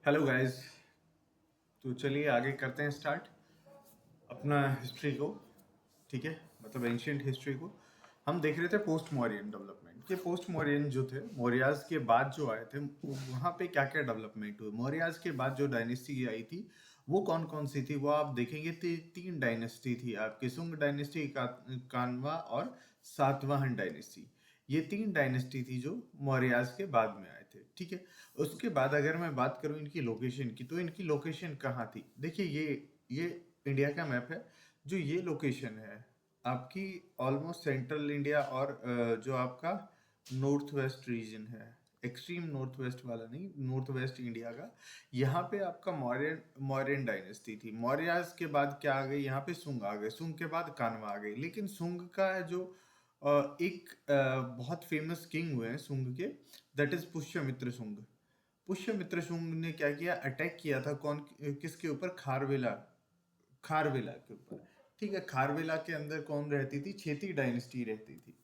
Hello guys. तो चलिए आगे करते हैं स्टार्ट अपना हिस्ट्री को। ठीक है, मतलब एंशियंट हिस्ट्री को हम देख रहे थे पोस्ट मौर्यन डेवलपमेंट के। पोस्ट मौर्यन जो थे, मौर्याज के बाद जो आए थे, वहाँ पे क्या क्या डेवलपमेंट हुए। मौर्याज के बाद जो डायनेस्टी आई थी वो कौन कौन सी थी वो आप देखेंगे। तीन डायनेस्टी थी आपकी, सुंग डायनेस्टी, कानवा और सातवाहन डायनेस्टी। ये तीन डायनेस्टी थी जो मौर्याज के बाद में आए थे। ठीक है, उसके बाद अगर मैं बात करूं इनकी लोकेशन की, तो इनकी लोकेशन कहाँ थी। देखिए ये इंडिया का मैप है। जो ये लोकेशन है आपकी ऑलमोस्ट सेंट्रल इंडिया और जो आपका नॉर्थ वेस्ट रीजन है, एक्सट्रीम नॉर्थ वेस्ट वाला नहीं, नॉर्थ वेस्ट इंडिया का। यहाँ पे आपका मौर्यन मौर्यन डायनेस्टी थी। मौर्यास के बाद क्या आ गई, यहाँ पे सुंग आ गए, सुंग के बाद कान्वा आ गई। लेकिन सुंग का जो एक बहुत फेमस किंग हुए हैं सुंग के, दैट इज पुष्यमित्र सुंग। पुष्यमित्र शुंग ने क्या किया, अटैक किया था कौन किसके ऊपर, खारवेला, खारवेला के ऊपर। ठीक है, खारवेला के अंदर कौन रहती थी, छेती डायनेस्टी रहती थी।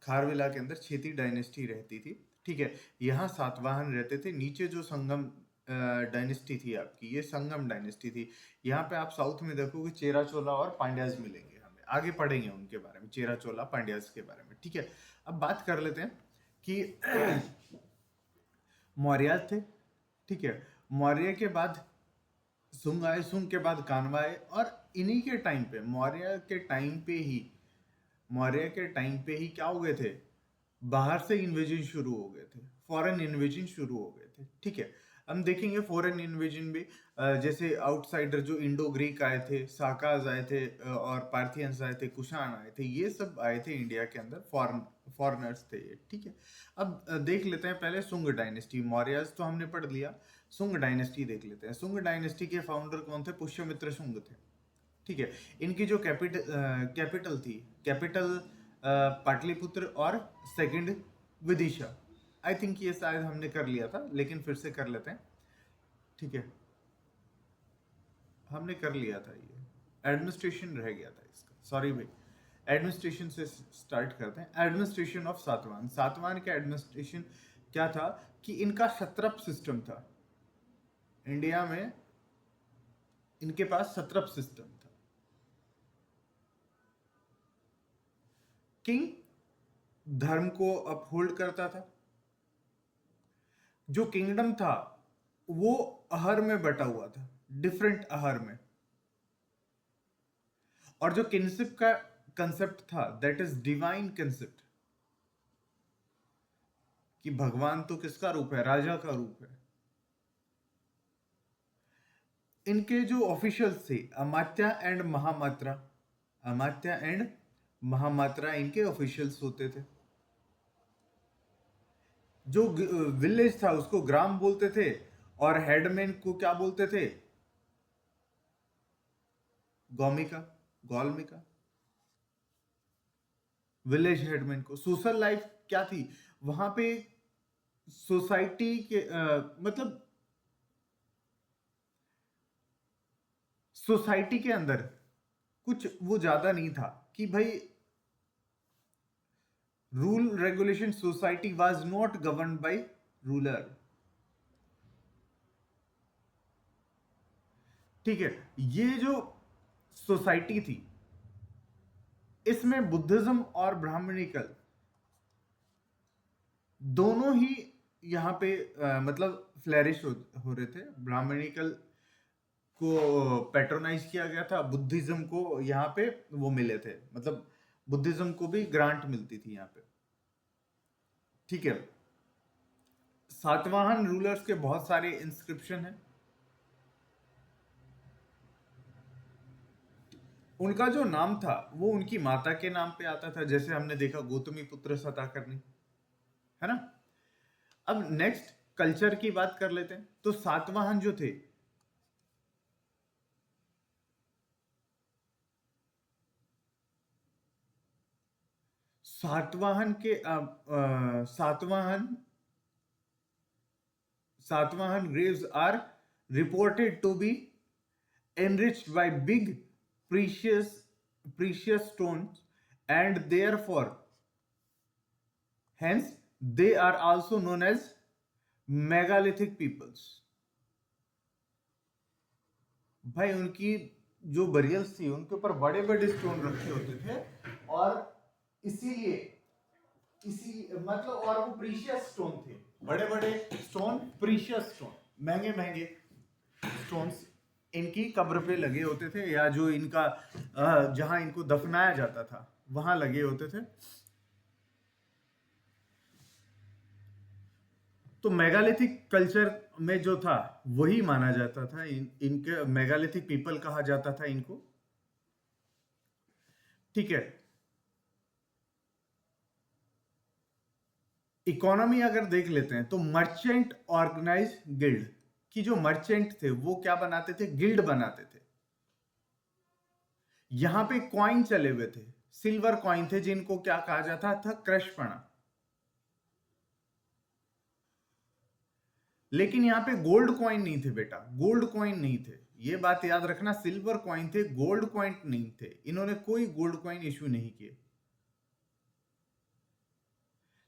खारवेला के अंदर छेती डायनेस्टी रहती थी। ठीक है, यहाँ सातवाहन रहते थे। नीचे जो संगम डायनेस्टी थी आपकी, ये संगम डायनेस्टी थी। यहाँ पे आप साउथ में देखोगे चेरा चोला और पांड्याज मिलेंगे, हमें आगे पढ़ेंगे उनके बारे में, चेरा चोला पांड्याज के बारे में। ठीक है, अब बात कर लेते हैं कि मौर्य थे। ठीक है, मौर्य के बाद सुंग आए, सुंग के बाद कानवा आए, और इन्हीं के टाइम पे, मौर्य के टाइम पे ही क्या हो गए थे, बाहर से इन्वेजन शुरू हो गए थे, फॉरेन इन्वेजन शुरू हो गए थे। ठीक है, हम देखेंगे फॉरेन इन्वेजन भी। जैसे आउटसाइडर जो इंडो ग्रीक आए थे, साकाज आए थे, और पार्थियंस आए थे, कुषाण आए थे, ये सब आए थे इंडिया के अंदर, फॉरनर्स थे ये। ठीक है, अब देख लेते हैं पहले सुंग डायनेस्टी। मौर्यज तो हमने पढ़ लिया, सुंग डायनेस्टी देख लेते हैं। सुंग डायनेस्टी के फाउंडर कौन थे, पुष्यमित्र शुंग थे। ठीक है, इनकी जो कैपिटल थी, कैपिटल पाटलिपुत्र, और सेकंड विदिशा। आई थिंक ये शायद हमने कर लिया था, लेकिन फिर से कर लेते हैं। ठीक है, हमने कर लिया था, ये एडमिनिस्ट्रेशन रह गया था इसका, सॉरी भाई। एडमिनिस्ट्रेशन से स्टार्ट करते हैं। Administration of Satavahana. सातवाहन का एडमिनिस्ट्रेशन क्या था कि इनका सत्रप सिस्टम था। इंडिया में इनके पास सत्रप सिस्टम था। किंग धर्म को अपहोल्ड करता था। जो किंगडम था वो अहर में बटा हुआ था, डिफरेंट अहर में। और जो किंगशिप का कंसेप्ट था, दैट इज डिवाइन कंसेप्ट, कि भगवान तो किसका रूप है, राजा का रूप है। इनके जो ऑफिशियल्स थे, अमात्या एंड महामात्रा, अमात्या एंड महामात्रा इनके ऑफिशियल्स होते थे। जो विलेज था उसको ग्राम बोलते थे, और हेडमैन को क्या बोलते थे, गौमिका, गौलमिका। विलेज हेडमैन को। सोशल लाइफ क्या थी वहां पे, सोसाइटी के मतलब सोसाइटी के अंदर कुछ वो ज्यादा नहीं था कि भाई, rule regulation, society was not govern by ruler. ठीक है, ये जो सोसाइटी थी, इसमें बुद्धिज्म और ब्राह्मणिकल दोनों ही यहाँ पे मतलब फ्लरिश हो रहे थे। ब्राह्मणिकल को पैट्रोनाइज किया गया था, बुद्धिज्म को यहाँ पे वो मिले थे, मतलब बुद्धिज्म को भी ग्रांट मिलती थी यहाँ पे। ठीक है, सातवाहन रूलर्स के बहुत सारे इंस्क्रिप्शन हैं। उनका जो नाम था वो उनकी माता के नाम पे आता था, जैसे हमने देखा गौतमी पुत्र सताकर्णी, है ना। अब नेक्स्ट कल्चर की बात कर लेते हैं। तो सातवाहन जो थे, सातवाहन के Satavahana graves are reported to be enriched by big precious precious stones, and therefore hence they are also known as megalithic peoples. भाई उनकी जो बरियल्स थी उनके ऊपर बड़े बड़े स्टोन रखे होते थे, और इसीलिए इसी मतलब, और वो प्रीशियस स्टोन थे, बड़े बड़े स्टोन, प्रीशियस स्टोन, महंगे महंगे स्टोन्स इनकी कब्र पे लगे होते थे, या जो इनका जहां इनको दफनाया जाता था वहां लगे होते थे। तो मेगालिथिक कल्चर में जो था वही माना जाता था, इनके मेगालिथिक पीपल कहा जाता था इनको। ठीक है। इकोनॉमी अगर देख लेते हैं तो मर्चेंट ऑर्गेनाइज गिल्ड की जो मर्चेंट थे वो क्या बनाते थे, गिल्ड बनाते थे। यहां पे कॉइन चले हुए थे, सिल्वर कॉइन थे जिनको क्या कहा जाता था, क्रश पणा। लेकिन यहां पे गोल्ड कॉइन नहीं थे बेटा, गोल्ड कॉइन नहीं थे, ये बात याद रखना, सिल्वर कॉइन थे, गोल्ड कॉइन नहीं थे। इन्होंने कोई गोल्ड कॉइन इश्यू नहीं किए।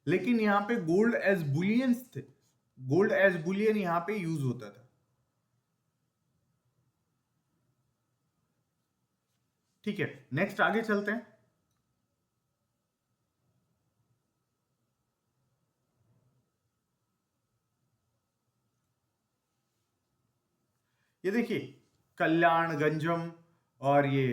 लेकिन यहां पे गोल्ड एज बुलियंस थे, गोल्ड एज बुलियन यहां पे यूज होता था। ठीक है, नेक्स्ट आगे चलते हैं। ये देखिए, कल्याण, गंजम और ये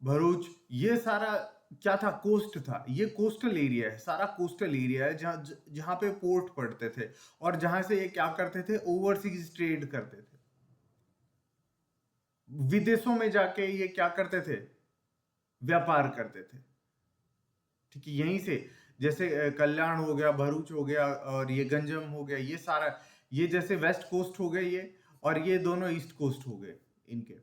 भरूच, ये सारा क्या था, कोस्ट था। ये कोस्टल एरिया है, सारा कोस्टल एरिया है जहां जहां पे पोर्ट पड़ते थे, और जहां से ये क्या करते थे, ओवरसीज ट्रेड करते थे। विदेशों में जाके ये क्या करते थे, व्यापार करते थे। ठीक है, यहीं से जैसे कल्याण हो गया, भरूच हो गया, और ये गंजम हो गया, ये सारा, ये जैसे वेस्ट कोस्ट हो गए ये, और ये दोनों ईस्ट कोस्ट हो गए इनके।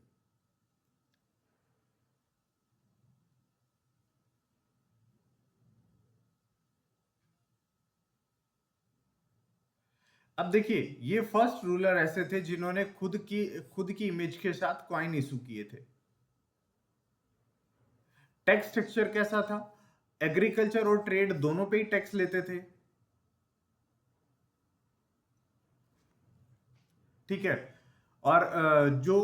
अब देखिए, ये फर्स्ट रूलर ऐसे थे जिन्होंने खुद की इमेज के साथ कॉइन इशू किए थे। टैक्स स्ट्रक्चर कैसा था, एग्रीकल्चर और ट्रेड दोनों पे ही टैक्स लेते थे। ठीक है, और जो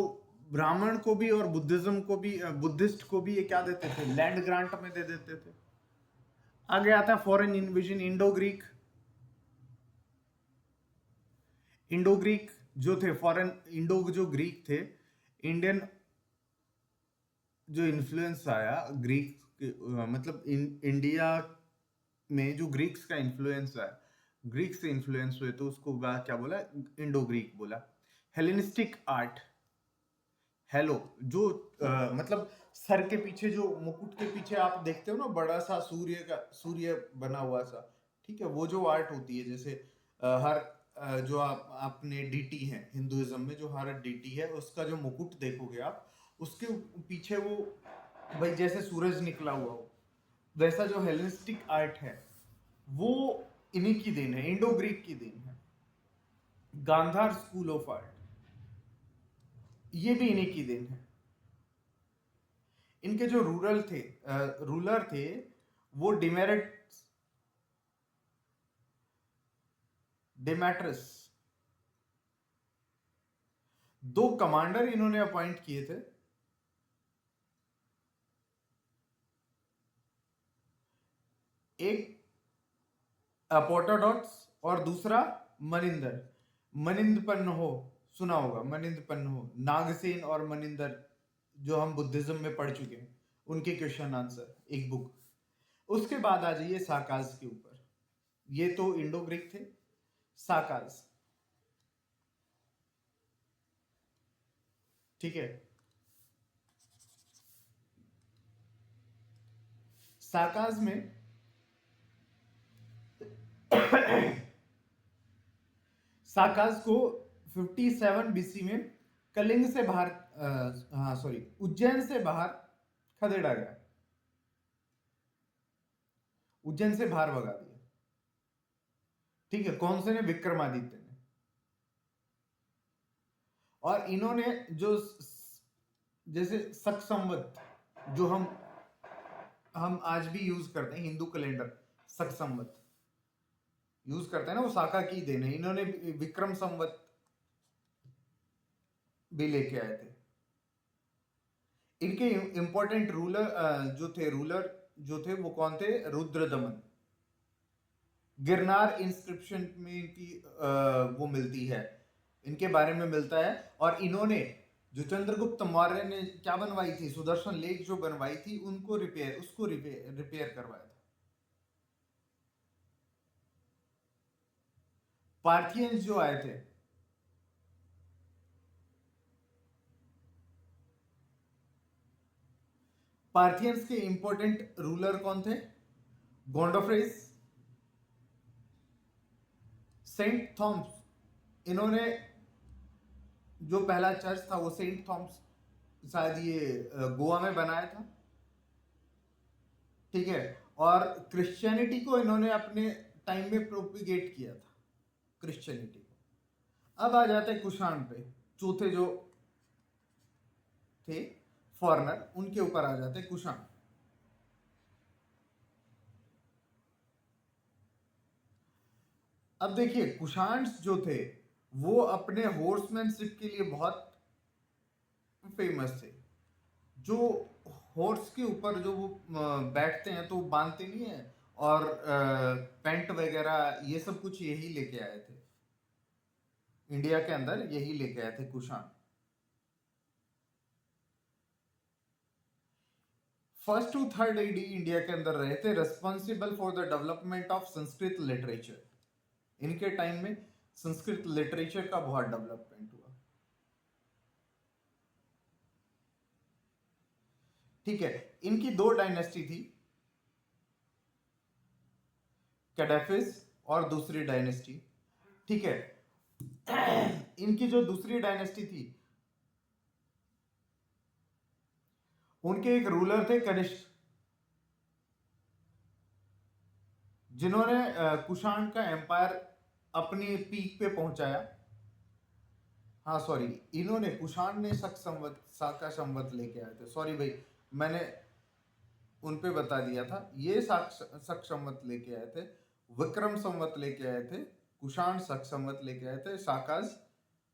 ब्राह्मण को भी और बुद्धिज्म को भी, बुद्धिस्ट को भी ये क्या देते थे, लैंड ग्रांट में दे देते थे। आगे आता है foreign invasion, Indo Greek. Indo Greek जो थे, फॉरेन इंडो जो ग्रीक थे, इंडियन जो इन्फ्लुएंस आया ग्रीक मतलब इंडिया में जो ग्रीक्स का इन्फ्लुएंस आया, ग्रीक से इन्फ्लुएंस हुए, तो उसको क्या बोला, इंडो ग्रीक बोला। हेलेनिस्टिक आर्ट, हेलो, जो मतलब सर के पीछे, जो मुकुट के पीछे आप देखते हो ना, बड़ा सा सूर्य बना हुआ सा, ठीक है, वो जो आर्ट होती है, जैसे हर जो आपने डीटी है हिंदुइज्म में, जो हर डीटी है उसका जो मुकुट देखोगे आप, उसके पीछे वो भाई जैसे सूरज निकला हुआ हो, वैसा जो हेलेनिस्टिक आर्ट है वो इन्हीं की देन है, इंडो ग्रीक की देन है। गांधार स्कूल ऑफ आर्ट, ये भी इन्हीं की देन है। इनके जो रूलर थे वो डेमेट्रस, दो कमांडर इन्होंने अपॉइंट किए थे। एक अपोटाडॉट्स और दूसरा मनिंदर। मनिंद पन्नो सुना होगा, मनिंद पन्नो, नागसेन और मनिंदर, जो हम बुद्धिज्म में पढ़ चुके हैं, उनके क्वेश्चन आंसर एक बुक। उसके बाद आ जाइए साकाज के ऊपर। ये तो इंडो ग्रीक थे। साकाज, ठीक है, साकाज में साकाज को 57 बीसी में कलिंग से बाहर, हाँ सॉरी, उज्जैन से बाहर खदेड़ा गया, उज्जैन से बाहर भगा दिया। ठीक है, कौन से ने, विक्रमादित्य ने। और इन्होंने जो जैसे शक संवत, जो हम आज भी यूज करते हैं, हिंदू कैलेंडर शक संवत यूज करते हैं ना, वो साका की देन है। इन्होंने विक्रम संवत भी लेके आए थे। इनके इंपॉर्टेंट रूलर जो थे वो कौन थे? रुद्रदमन। गिरनार इंस्क्रिप्शन में इनकी वो मिलती है, इनके बारे में मिलता है। और इन्होंने जो चंद्रगुप्त मौर्य ने क्या बनवाई थी, सुदर्शन लेक जो बनवाई थी, उसको रिपेयर करवाया था। पार्थियंस जो आए थे, पार्थियंस के इंपॉर्टेंट रूलर कौन थे? गोंडोफ्रेस, सेंट थॉम्स। इन्होंने जो पहला चर्च था वो सेंट थॉम्स शायद ये गोवा में बनाया था, ठीक है। और क्रिश्चियनिटी को इन्होंने अपने टाइम में प्रोपिगेट किया था, क्रिश्चियनिटी को। अब आ जाते हैं कुषाण पे, चौथे जो थे फॉरनर, उनके ऊपर आ जाते हैं कुषाण। अब देखिए कुषाण जो थे वो अपने हॉर्समैनशिप के लिए बहुत फेमस थे। जो हॉर्स के ऊपर जो वो बैठते हैं तो बांधते नहीं है, और पेंट वगैरह ये सब कुछ यही लेके आए थे, इंडिया के अंदर यही लेके आए थे Kushan. First to third AD India के अंदर रहे थे, responsible for the development of Sanskrit literature. इनके टाइम में संस्कृत लिटरेचर का बहुत डेवलपमेंट हुआ, ठीक है। इनकी दो डायनेस्टी थी, कैडेफिस और दूसरी डायनेस्टी, ठीक है। इनकी जो दूसरी डायनेस्टी थी, उनके एक रूलर थे कनिष्क, जिन्होंने कुषाण का एम्पायर अपनी पीक पे पहुंचाया। हाँ सॉरी, इन्होंने कुषाण ने शाका संवत लेके आए थे, सॉरी भाई मैंने उन पे बता दिया था। ये शक संवत लेके आए थे, विक्रम संवत लेके आए थे। कुषाण शक संवत लेके आए थे, शाकाज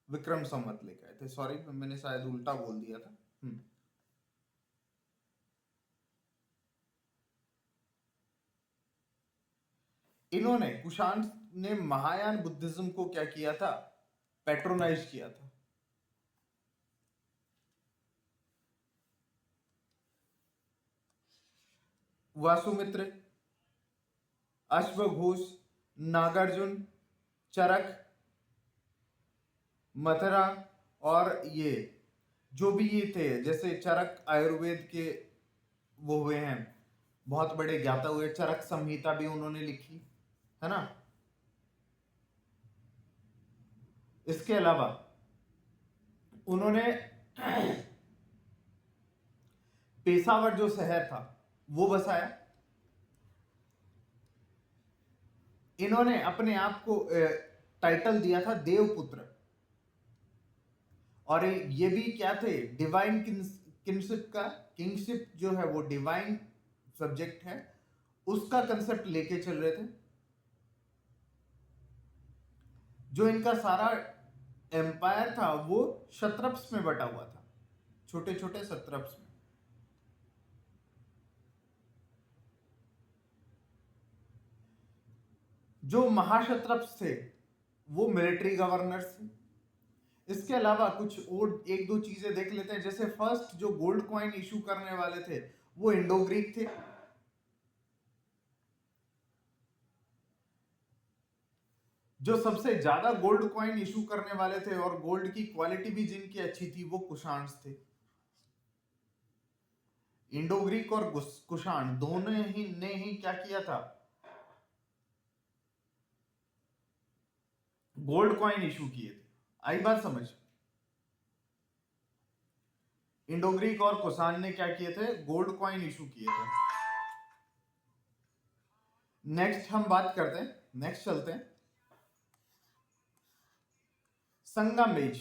विक्रम संवत लेके आए थे। सॉरी मैंने शायद उल्टा बोल दिया था। इन्होंने कुषाण ने महायान बुद्धिज्म को क्या किया था? पेट्रोनाइज किया था। वासुमित्र, अश्वघोष, नागार्जुन, चरक, मथुरा, और ये जो भी ये थे, जैसे चरक आयुर्वेद के वो हुए हैं, बहुत बड़े ज्ञाता हुए। चरक संहिता भी उन्होंने लिखी है ना। इसके अलावा उन्होंने पेशावर जो शहर था वो बसाया। इन्होंने अपने आप को टाइटल दिया था देवपुत्र, और ये भी क्या थे? डिवाइन किंगशिप का, किंगशिप जो है वो डिवाइन सब्जेक्ट है, उसका कंसेप्ट लेके चल रहे थे। जो इनका सारा एम्पायर था वो शत्रप्स में बटा हुआ था, छोटे छोटे शत्रप्स में। जो महाशत्रप्स थे वो मिलिट्री गवर्नर्स थे। इसके अलावा कुछ और एक दो चीजें देख लेते हैं। जैसे फर्स्ट जो गोल्ड कॉइन इशू करने वाले थे वो इंडो ग्रीक थे। जो सबसे ज्यादा गोल्ड कॉइन इशू करने वाले थे और गोल्ड की क्वालिटी भी जिनकी अच्छी थी वो कुषाण थे। इंडो ग्रीक और कुषाण दोनों ही ने ही क्या किया था? गोल्ड कॉइन इशू किए थे। आई बात समझ? इंडो ग्रीक और कुषाण ने क्या किए थे? गोल्ड कॉइन इशू किए थे। नेक्स्ट हम बात करते हैं, नेक्स्ट चलते हैं संगम एज।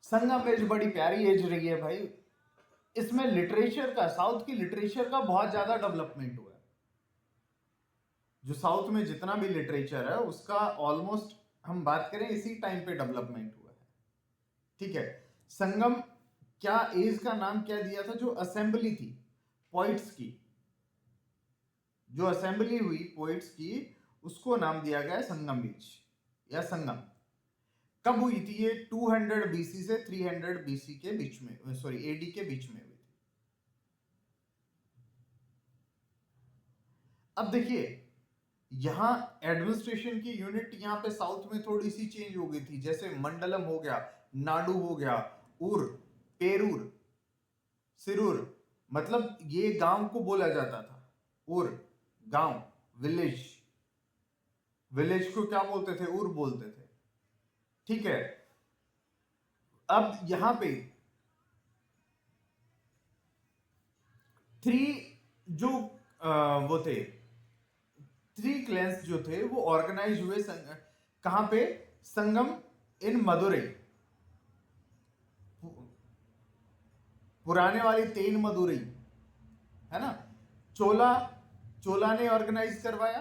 संगम एज बड़ी प्यारी एज रही है भाई। इसमें लिटरेचर का, साउथ की लिटरेचर का बहुत ज्यादा डेवलपमेंट हुआ है। जो साउथ में जितना भी लिटरेचर है उसका ऑलमोस्ट हम बात करें इसी टाइम पे डेवलपमेंट हुआ है। ठीक है। संगम क्या एज का नाम क्या दिया था? जो असेंबली थी पोइट्स की, जो असेंबली हुई पोइट्स की, उसको नाम दिया गया संगम एज या संगम। कब हुई थी ये? 200 बीसी से 300 बीसी के बीच में, सॉरी एडी के बीच में हुई थी। अब देखिए यहां एडमिनिस्ट्रेशन की यूनिट यहाँ पे साउथ में थोड़ी सी चेंज हो गई थी, जैसे मंडलम हो गया, नाडु हो गया, उर, पेरूर, सिरूर, मतलब ये गांव को बोला जाता था। उर गांव, विलेज, विलेज को क्या बोलते थे? उर बोलते थे। ठीक है। अब यहां पे थ्री जो वो थे, थ्री क्लैंस जो थे वो ऑर्गेनाइज हुए कहां पे? संगम इन मदुरई, पुराने वाली तेन मदुरई, है ना। चोला, चोला ने ऑर्गेनाइज करवाया।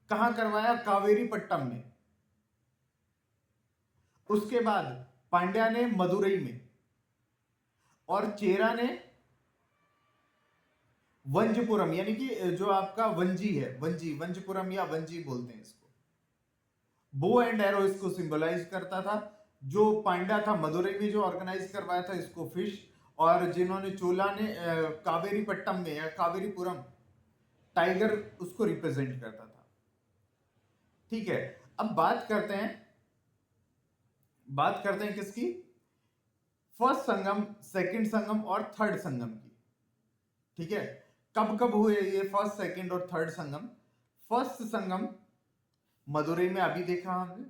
कहां करवाया? कावेरी पट्टम में। उसके बाद पांड्या ने मदुरई में, और चेरा ने वंजपुरम, यानी कि जो आपका वंजी है, वंजी, वंजपुरम या वंजी बोलते हैं इसको। बो एंड एरो इसको सिंबलाइज करता था। जो पांड्या था मदुरई में जो ऑर्गेनाइज करवाया था इसको फिश, और जिन्होंने चोला ने कावेरी पट्टम में या कावेरीपुरम, टाइगर उसको रिप्रेजेंट करता था। ठीक है। अब बात करते हैं किसकी? फर्स्ट संगम, सेकंड संगम और थर्ड संगम की। ठीक है। कब कब हुए ये फर्स्ट, सेकंड और थर्ड संगम? फर्स्ट संगम मदुरई में अभी देखा हमने,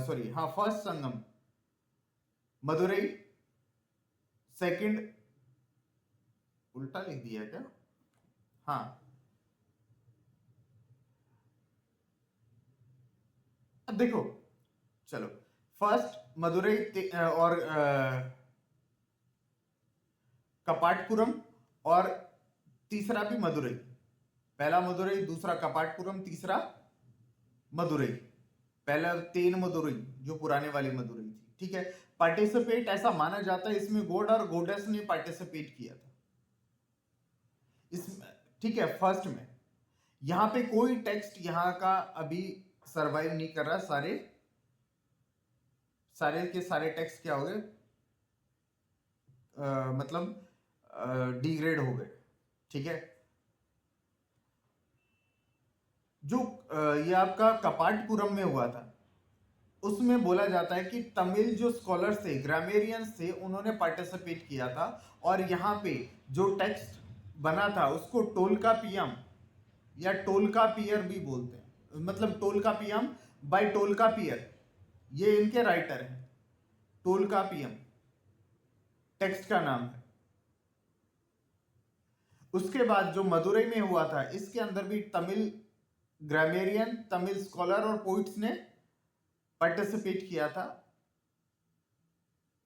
सॉरी हाँ, फर्स्ट संगम मदुरई, सेकंड, उल्टा लिख दिया क्या? हाँ, अब देखो, चलो, फर्स्ट मदुरई और कपाटपुरम, और तीसरा भी मदुरई। पहला मदुरई, दूसरा कपाटपुरम, तीसरा मदुरई। पहला तेन मदुरई जो पुराने वाली मदुरई थी। ठीक है। पार्टिसिपेट ऐसा माना जाता है इसमें गॉड और गॉडेस ने पार्टिसिपेट किया था इसमें। ठीक है। फर्स्ट में यहां पे कोई टेक्स्ट यहां का अभी सरवाइव नहीं कर रहा, सारे सारे के सारे टेक्स्ट क्या हो गए? मतलब डिग्रेड हो गए। ठीक है। जो ये आपका कपाटपुरम में हुआ था, उसमें बोला जाता है कि तमिल जो स्कॉलर्स थे, ग्रामेरियंस थे, उन्होंने पार्टिसिपेट किया था। और यहाँ पे जो टेक्स्ट बना था उसको टोलका पियम या टोलका पियर भी बोलते हैं, मतलब टोलका पियम बाय टोलका पियर, ये इनके राइटर हैं। टोलका पियम टेक्स्ट का नाम है। उसके बाद जो मदुरई में हुआ था, इसके अंदर भी तमिल ग्रामेरियन, तमिल स्कॉलर और पोइट्स ने पार्टिसिपेट किया था।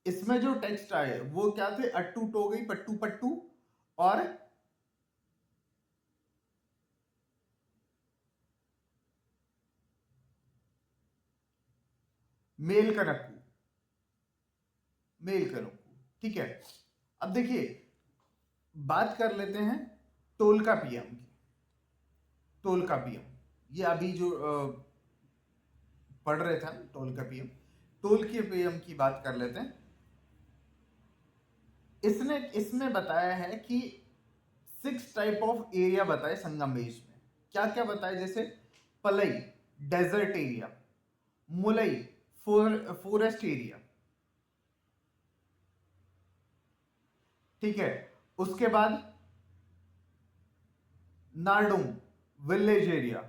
इसमें जो टेक्स्ट आए वो क्या थे? अट्टू टोगई, पट्टू पट्टू, और मेल कनक्कू, मेल कनक्कू। ठीक है। अब देखिए बात कर लेते हैं टोलका पियम की। टोलका पियम ये अभी जो पढ़ रहे थे हम, टोलका पियम, टोलके पियम की बात कर लेते हैं। इसने इसमें बताया है कि 6 टाइप ऑफ एरिया बताए संगम बेस में। क्या क्या बताए? जैसे Palai, desert area, Mullai, forest area. ठीक है। उसके बाद Nadum, village area,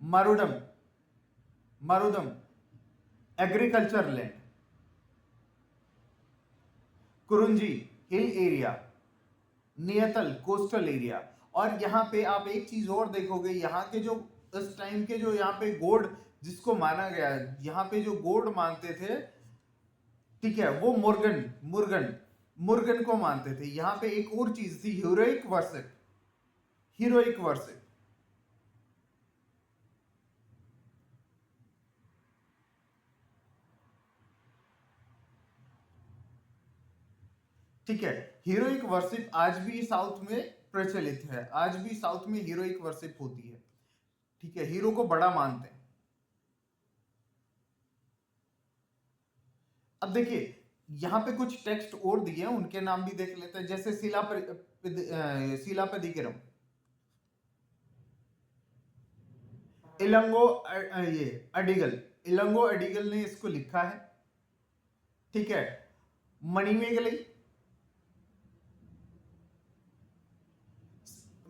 Marudam, Marudam, agriculture land, Kurinji, hill area, Neythal, coastal area. और यहाँ पे आप एक चीज और देखोगे, यहाँ के जो इस टाइम के जो यहाँ पे गॉड जिसको माना गया, यहाँ पे जो गॉड मानते थे, ठीक है, वो मुर्गन, मुर्गन, मुर्गन को मानते थे। यहाँ पे एक और चीज थी, हीरोइक वर्शिप, हीरोइक वर्शिप। ठीक है। हीरोइक वर्शिप आज भी साउथ में प्रचलित है, आज भी साउथ में हीरोइक वर्शिप होती है। ठीक है, हीरो को बड़ा मानते हैं। अब देखिए यहाँ पे कुछ टेक्स्ट और दिए हैं, उनके नाम भी देख लेते हैं। जैसे शिलापदिकरम, इलंगो ये अडिगल, इलंगो अडिगल ने इसको लिखा है। ठीक है। मणिमेगले,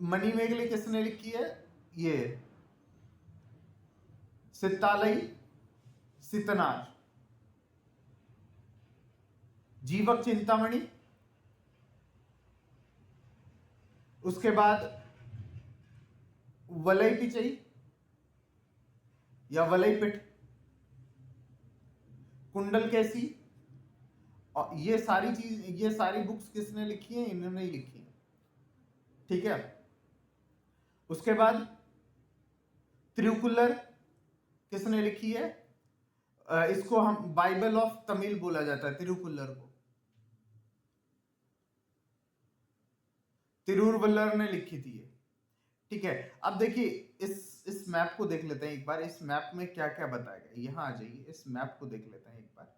मणिमेगले किसने लिखी है? ये सितालई सितनार। जीवक चिंतामणि, उसके बाद वलय पिचई या वलय पिठ, कुंडल कैसी, और ये सारी चीज, ये सारी बुक्स किसने लिखी है? इन्होंने ही लिखी है। ठीक है। उसके बाद तिरुकुल्लर किसने लिखी है? इसको हम बाइबल ऑफ तमिल बोला जाता है, तिरुकुल्लर को तिरुवल्लर ने लिखी थी ये। ठीक है। अब देखिए इस मैप को देख लेते हैं एक बार। इस मैप में क्या क्या बताया गया, यहाँ आ जाइए, इस मैप को देख लेते हैं एक बार।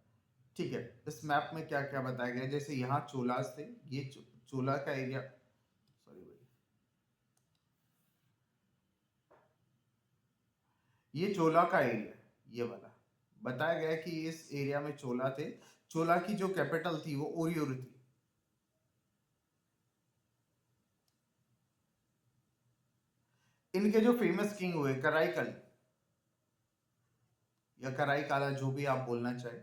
ठीक है। इस मैप में क्या क्या बताया गया, जैसे यहाँ चोलास थे, ये चोला का एरिया, सॉरी भाई, ये चोला का एरिया, ये वाला बताया गया कि इस एरिया में चोला थे। चोला की जो कैपिटल थी वो ओरियोर थी। इनके जो फेमस किंग हुए, कराईकल या कराईकाला, जो भी आप बोलना चाहे,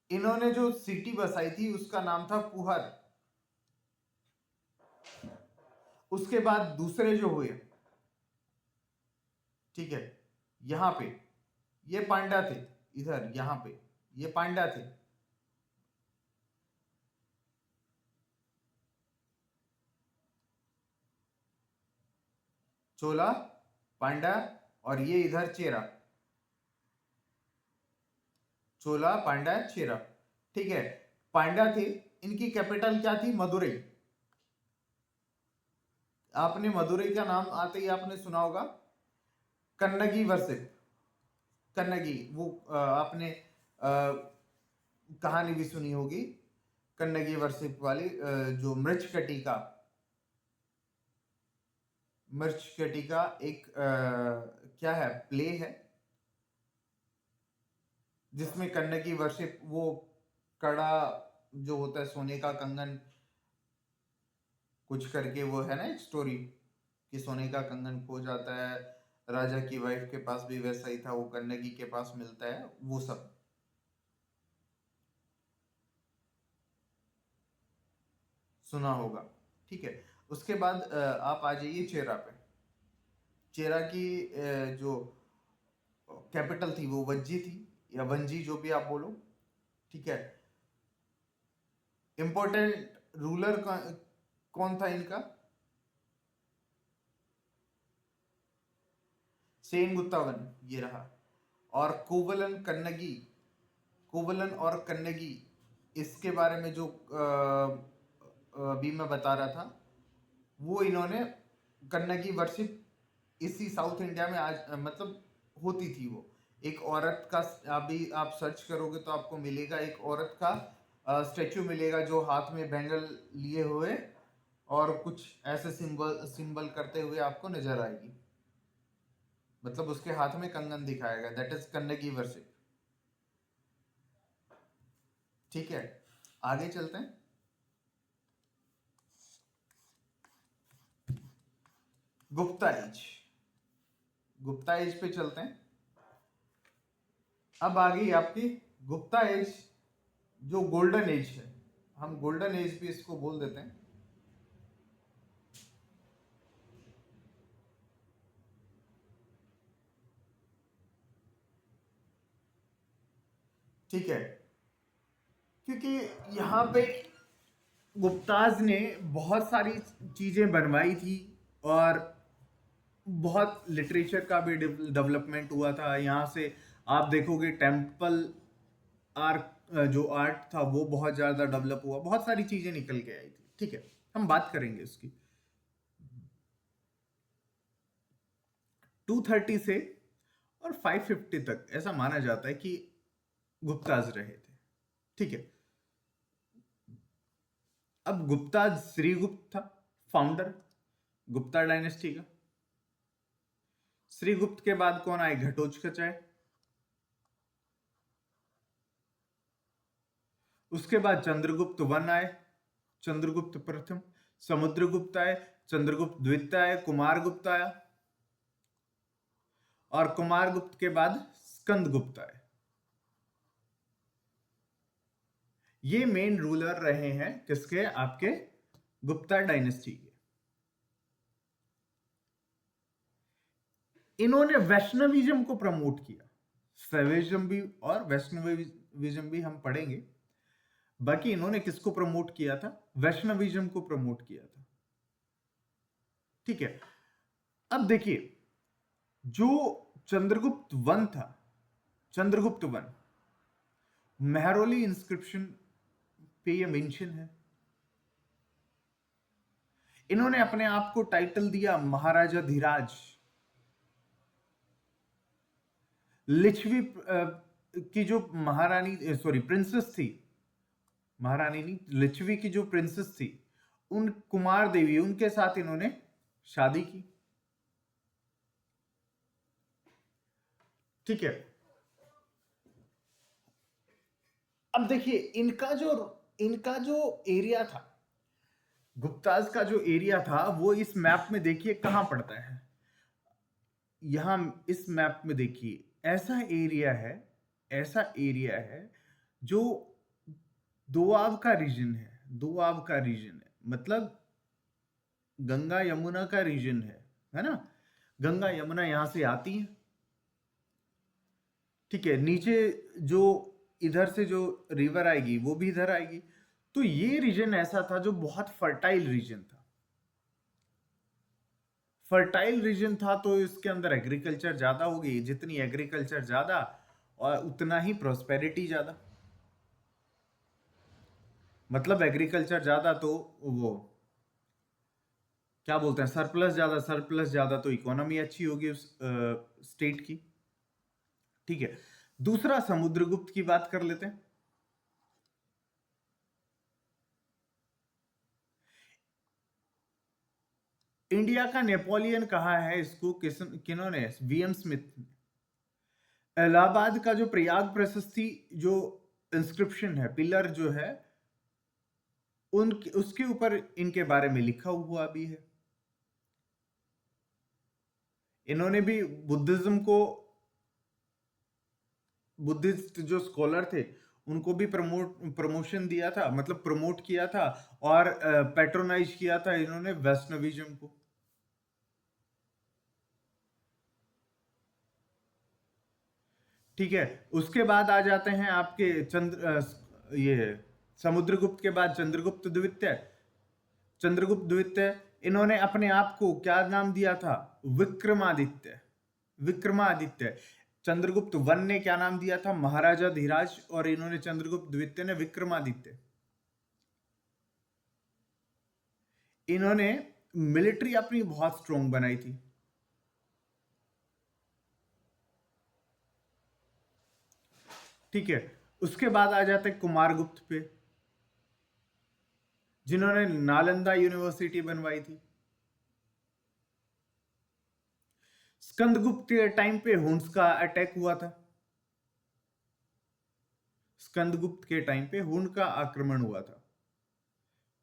इन्होंने जो सिटी बसाई थी उसका नाम था पुहर। उसके बाद दूसरे जो हुए, ठीक है, यहां पे ये पांड्या थे, इधर यहां पे ये पांड्या थे। चोला, पांड्या, और ये इधर चेरा, चोला पांड्या चेरा। ठीक है। पांड्या थे, इनकी कैपिटल क्या थी? मदुरई। आपने मदुरई का नाम आते ही आपने सुना होगा कन्नगी वर्शिप, कन्नगी, वो आपने कहानी भी सुनी होगी कन्नगी वर्शिप वाली, जो मृच्छकटिका, मृच्छकटिका एक क्या है, प्ले है, जिसमें कन्नगी वर्शिप, वो कड़ा जो होता है, सोने का कंगन कुछ करके, वो है ना एक स्टोरी कि सोने का कंगन खो जाता है, राजा की वाइफ के पास भी वैसा ही था, वो कन्नगी के पास मिलता है, वो सब सुना होगा। ठीक है। उसके बाद आप आ जाइए चेरा पे। चेरा की जो कैपिटल थी वो वज्जी थी, या वंजी, जो भी आप बोलो। ठीक है। इंपॉर्टेंट रूलर कौन था इनका? सेन गुत्तावन, ये रहा। और कोवलन कन्नगी, कोवलन और कन्नगी, इसके बारे में जो अभी मैं बता रहा था, वो इन्होंने कन्नगी वर्शिप इसी साउथ इंडिया में आज मतलब होती थी। वो एक औरत का, अभी आप सर्च करोगे तो आपको मिलेगा, एक औरत का स्टेचू मिलेगा जो हाथ में बैंगल लिए हुए और कुछ ऐसे सिंबल सिंबल करते हुए आपको नजर आएगी, मतलब उसके हाथ में कंगन दिखाएगा, दैट इज कन्नगी वर्शिप। ठीक है। आगे चलते हैं। गुप्ता एज, गुप्ता एज पे चलते हैं। अब आ गई आपकी गुप्ता एज, जो गोल्डन एज है, हम गोल्डन एज भी इसको बोल देते हैं। ठीक है। क्योंकि यहाँ पे गुप्ताज ने बहुत सारी चीजें बनवाई थी, और बहुत लिटरेचर का भी डेवलपमेंट हुआ था। यहाँ से आप देखोगे टेम्पल आर जो आर्ट था वो बहुत ज्यादा डेवलप हुआ, बहुत सारी चीजें निकल के आई थी। ठीक है, हम बात करेंगे उसकी। 230 से और 550 तक ऐसा माना जाता है कि गुप्ताज रहे थे। ठीक है, अब गुप्ताज श्रीगुप्त था, फाउंडर गुप्ता डायनेस्टी का। श्रीगुप्त के बाद कौन आए? घटोत्कच आए। उसके बाद चंद्रगुप्त वन आए, चंद्रगुप्त प्रथम। समुद्रगुप्त आए, चंद्रगुप्त द्वितीय आए, कुमारगुप्त आया, और कुमारगुप्त के बाद स्कंदगुप्त आए। ये मेन रूलर रहे हैं किसके? आपके गुप्ता डायनेस्टी के। इन्होंने वैष्णविज्म को प्रमोट किया। शैविज्म भी और वैष्णविज्म भी हम पढ़ेंगे। बाकी इन्होंने किसको प्रमोट किया था? वैष्णविज्म को प्रमोट किया था। ठीक है, अब देखिए, जो चंद्रगुप्त वन था, चंद्रगुप्त वन, मेहरौली इंस्क्रिप्शन पे ये मेंशन है। इन्होंने अपने आप को टाइटल दिया महाराजा धीराज। लिच्छवी की जो महारानी, सॉरी प्रिंसेस थी, महारानी नहीं, लिच्छवी की जो प्रिंसेस थी, उन कुमार देवी, उनके साथ इन्होंने शादी की। ठीक है, अब देखिए इनका जो एरिया था, गुप्ताज का जो एरिया था, वो इस मैप में देखिए कहां पड़ता है। यहां इस मैप में देखिए, ऐसा एरिया है जो दोआब का रीजन है। दोआब का रीजन है मतलब गंगा यमुना का रीजन है ना। गंगा यमुना यहां से आती है। ठीक है, नीचे जो इधर से जो रिवर आएगी वो भी इधर आएगी। तो ये रीजन ऐसा था जो बहुत फर्टाइल रीजन था। फर्टाइल रीजन था तो इसके अंदर एग्रीकल्चर ज्यादा होगी। जितनी एग्रीकल्चर ज्यादा और उतना ही प्रोस्पेरिटी ज्यादा। मतलब एग्रीकल्चर ज्यादा तो वो क्या बोलते हैं, सरप्लस ज्यादा, सरप्लस ज्यादा तो इकोनॉमी अच्छी होगी उस स्टेट की। ठीक है, दूसरा समुद्रगुप्त की बात कर लेते हैं। इंडिया का नेपोलियन कहा है इसको किन्होंने? वीएम स्मिथ ने। इलाहाबाद का जो प्रयाग प्रशस्ति जो इंस्क्रिप्शन है, पिलर जो है, उसके ऊपर इनके बारे में लिखा हुआ भी है। इन्होंने भी बुद्धिस्ट जो स्कॉलर थे उनको भी प्रमोशन दिया था, मतलब प्रमोट किया था, और पैट्रोनाइज किया था इन्होंने वैष्णविज्म को। ठीक है, उसके बाद आ जाते हैं आपके ये समुद्रगुप्त के बाद चंद्रगुप्त द्वितीय। चंद्रगुप्त द्वितीय, इन्होंने अपने आप को क्या नाम दिया था? विक्रमादित्य। विक्रमादित्य। चंद्रगुप्त वन ने क्या नाम दिया था? महाराजा धीराज। और इन्होंने चंद्रगुप्त द्वितीय ने विक्रमादित्य। इन्होंने मिलिट्री अपनी बहुत स्ट्रोंग बनाई थी। ठीक है, उसके बाद आ जाते कुमारगुप्त पे, जिन्होंने नालंदा यूनिवर्सिटी बनवाई थी। स्कंदगुप्त के टाइम पे हुन्स का अटैक हुआ था। स्कंदगुप्त के टाइम पे हुन का आक्रमण हुआ था।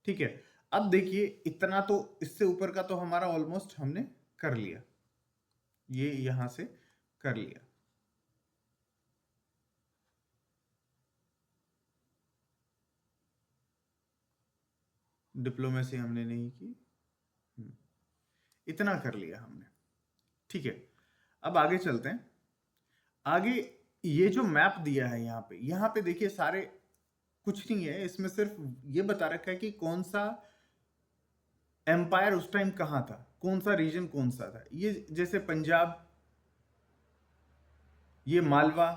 ठीक है, अब देखिए इतना तो, इससे ऊपर का तो हमारा ऑलमोस्ट हमने कर लिया, ये यहां से कर लिया। डिप्लोमेसी हमने नहीं की, इतना कर लिया हमने। ठीक है, अब आगे चलते हैं। आगे ये जो मैप दिया है यहाँ पे देखिए, सारे कुछ नहीं है इसमें, सिर्फ ये बता रखा है कि कौन सा एम्पायर उस टाइम कहां था, कौन सा रीजन कौन सा था। ये जैसे पंजाब, ये मालवा,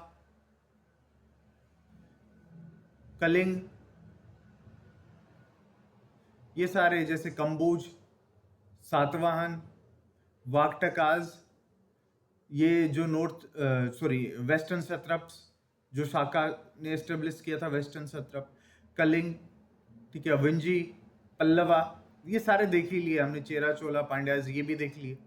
कलिंग, ये सारे जैसे कंबोज, सातवाहन, वाकटकाज, ये जो वेस्टर्न सत्रप्स, जो शाका ने एस्टेब्लिश किया था वेस्टर्न सत्रप, कलिंग, ठीक है, विंजी, पल्लवा, ये सारे देख ही लिए हमने, चेरा, चोला, पांड्याज, ये भी देख लिए।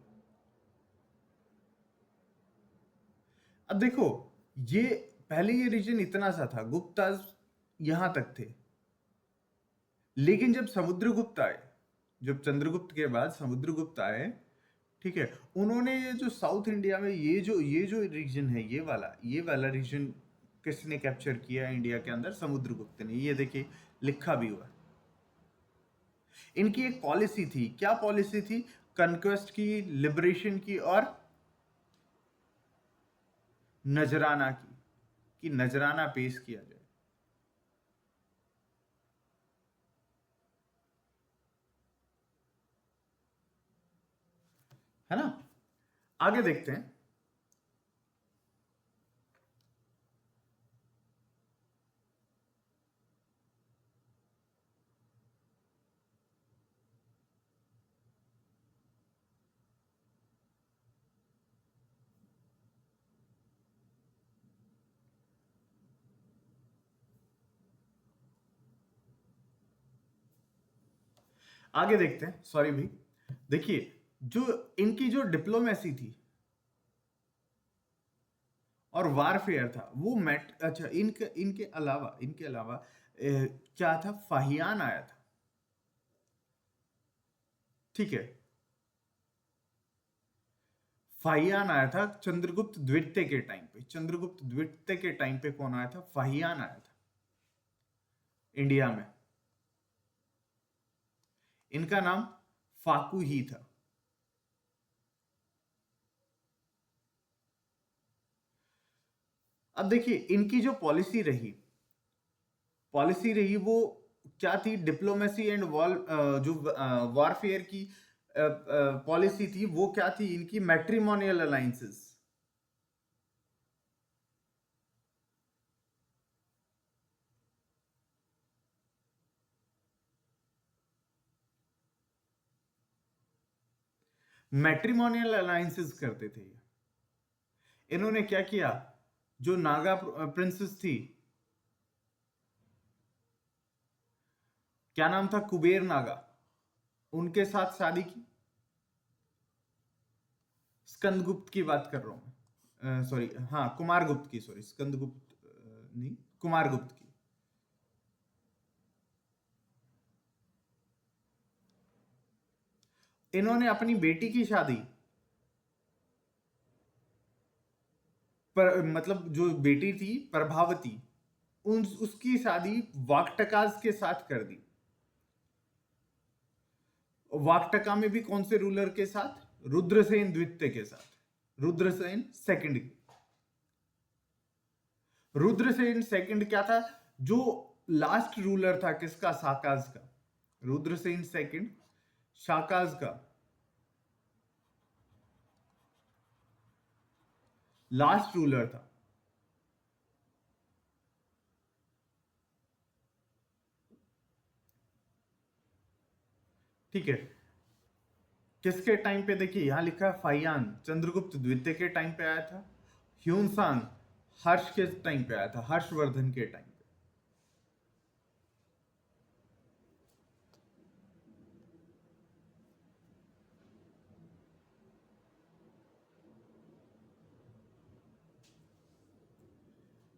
अब देखो, ये पहले ये रीजन इतना सा था, गुप्ताज यहां तक थे, लेकिन जब समुद्रगुप्त आए, जब चंद्रगुप्त के बाद समुद्रगुप्त आए, ठीक है, उन्होंने ये जो साउथ इंडिया में ये जो रीजन है, ये वाला रीजन किसने कैप्चर किया इंडिया के अंदर? समुद्रगुप्त ने। ये देखिए लिखा भी हुआ है। इनकी एक पॉलिसी थी, क्या पॉलिसी थी? कन्क्वेस्ट की, लिबरेशन की और नजराना की, कि नजराना पेश किया जाए। है ना? आगे देखते हैं। आगे देखते हैं, सॉरी भाई। देखिए, जो इनकी जो डिप्लोमेसी थी और वारफेयर था, वो अच्छा, इनके अलावा क्या था? फाहियान आया था, ठीक है। फाहियान आया था चंद्रगुप्त द्वितीय के टाइम पे। चंद्रगुप्त द्वितीय के टाइम पे कौन आया था? फाहियान आया था इंडिया में। इनका नाम फाकू ही था। अब देखिए, इनकी जो पॉलिसी रही वो क्या थी? डिप्लोमेसी एंड वॉर, जो वॉरफेयर की पॉलिसी थी, वो क्या थी इनकी? Matrimonial alliances. मैट्रिमोनियल अलायंसेस करते थे ये। इन्होंने क्या किया? जो नागा प्रिंसेस थी, क्या नाम था? कुबेर नागा, उनके साथ शादी की। स्कंदगुप्त की बात कर रहा हूं मैं, सॉरी, हाँ, कुमारगुप्त की, सॉरी, स्कंदगुप्त नहीं, कुमारगुप्त की। इन्होंने अपनी बेटी की शादी, पर मतलब जो बेटी थी प्रभावती, उसकी शादी वाकटकाज के साथ कर दी। वाकटका में भी कौन से रूलर के साथ? रुद्रसेन द्वितीय के साथ, रुद्रसेन सेकंड। रुद्रसेन सेकंड क्या था? जो लास्ट रूलर था किसका? शाकाज का। रुद्रसेन सेकंड शाकाज का लास्ट रूलर था। ठीक है, किसके टाइम पे? देखिए यहां लिखा है फाइयान चंद्रगुप्त द्वितीय के टाइम पे आया था। ह्यूनसांग हर्ष के टाइम पे आया था, हर्षवर्धन के टाइम पे।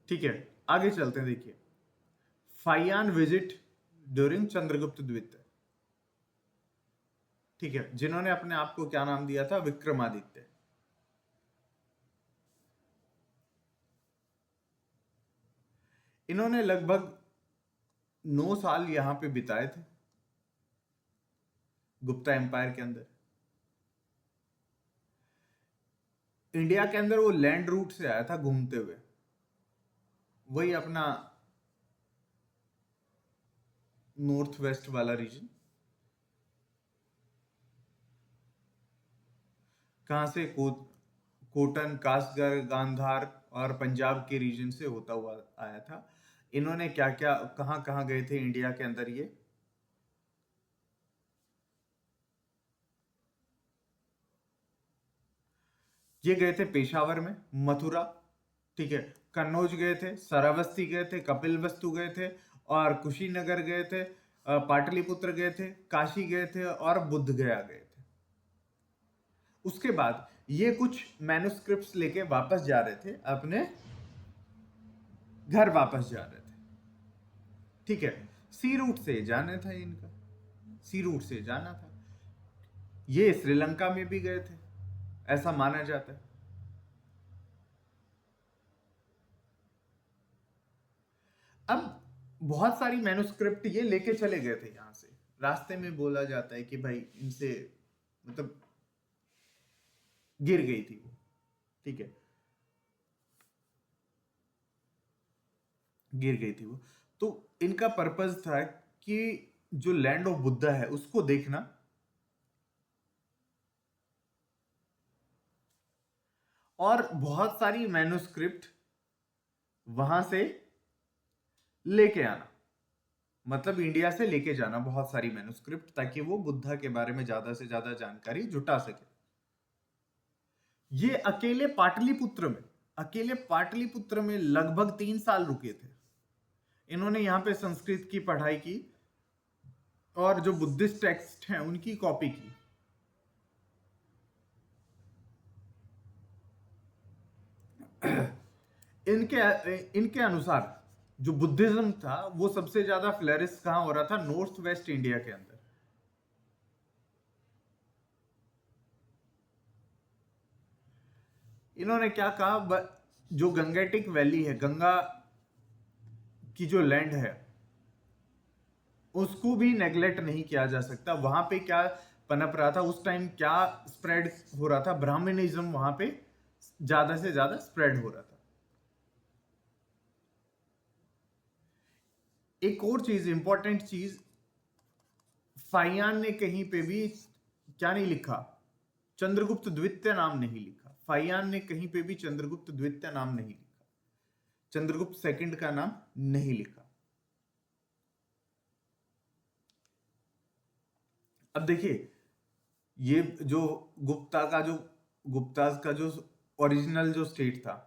ठीक है, आगे चलते हैं। देखिए, फाइयान विजिट ड्यूरिंग चंद्रगुप्त द्वितीय, ठीक है, जिन्होंने अपने आप को क्या नाम दिया था? विक्रमादित्य। इन्होंने लगभग 9 साल यहां पे बिताए थे गुप्ता एम्पायर के अंदर। इंडिया के अंदर वो लैंड रूट से आया था घूमते हुए, वही अपना नॉर्थ वेस्ट वाला रीजन। कहां से? कोटन, कासगढ़, गांधार और पंजाब के रीजन से होता हुआ आया था। इन्होंने क्या क्या कहाँ कहाँ गए थे इंडिया के अंदर ये गए थे पेशावर में, मथुरा, ठीक है, कन्नौज गए थे, श्रावस्ती गए थे, कपिलवस्तु गए थे, और कुशीनगर गए थे, पाटलिपुत्र गए थे, काशी गए थे, और बुद्ध गया गए थे। उसके बाद ये कुछ मैन्युस्क्रिप्ट्स लेके वापस जा रहे थे, अपने घर वापस जा रहे थे, ठीक है। सी रूट से जाना था इनका, सी रूट से जाना था। ये श्रीलंका में भी गए थे, ऐसा माना जाता है। अब बहुत सारी मैन्युस्क्रिप्ट ये लेके चले गए थे यहां से। रास्ते में बोला जाता है कि भाई इनसे मतलब गिर गई थी वो, ठीक है, गिर गई थी वो। तो इनका पर्पस था कि जो लैंड ऑफ बुद्धा है उसको देखना, और बहुत सारी मैन्युस्क्रिप्ट वहां से लेके आना, मतलब इंडिया से लेके जाना बहुत सारी मैन्युस्क्रिप्ट, ताकि वो बुद्धा के बारे में ज्यादा से ज्यादा जानकारी जुटा सके। ये अकेले पाटलिपुत्र में लगभग 3 साल रुके थे। इन्होंने यहाँ पे संस्कृत की पढ़ाई की और जो बुद्धिस्ट टेक्स्ट हैं उनकी कॉपी की। इनके इनके अनुसार जो बुद्धिज्म था वो सबसे ज्यादा फ्लरिश कहां हो रहा था? नॉर्थ वेस्ट इंडिया के अंदर। इन्होंने क्या कहा, जो गंगेटिक वैली है, गंगा की जो लैंड है, उसको भी नेग्लेक्ट नहीं किया जा सकता। वहां पे क्या पनप रहा था उस टाइम, क्या स्प्रेड हो रहा था? ब्राह्मणिज्म वहां पे ज्यादा से ज्यादा स्प्रेड हो रहा था। एक और चीज, इंपॉर्टेंट चीज, फाइयान ने कहीं पे भी क्या नहीं लिखा? चंद्रगुप्त द्वितीय नाम नहीं लिखा। फाइयान ने कहीं पे भी चंद्रगुप्त द्वितीय नाम नहीं लिखा, चंद्रगुप्त सेकंड का नाम नहीं लिखा। अब देखिए, ये जो गुप्ता का जो ओरिजिनल जो स्टेट था,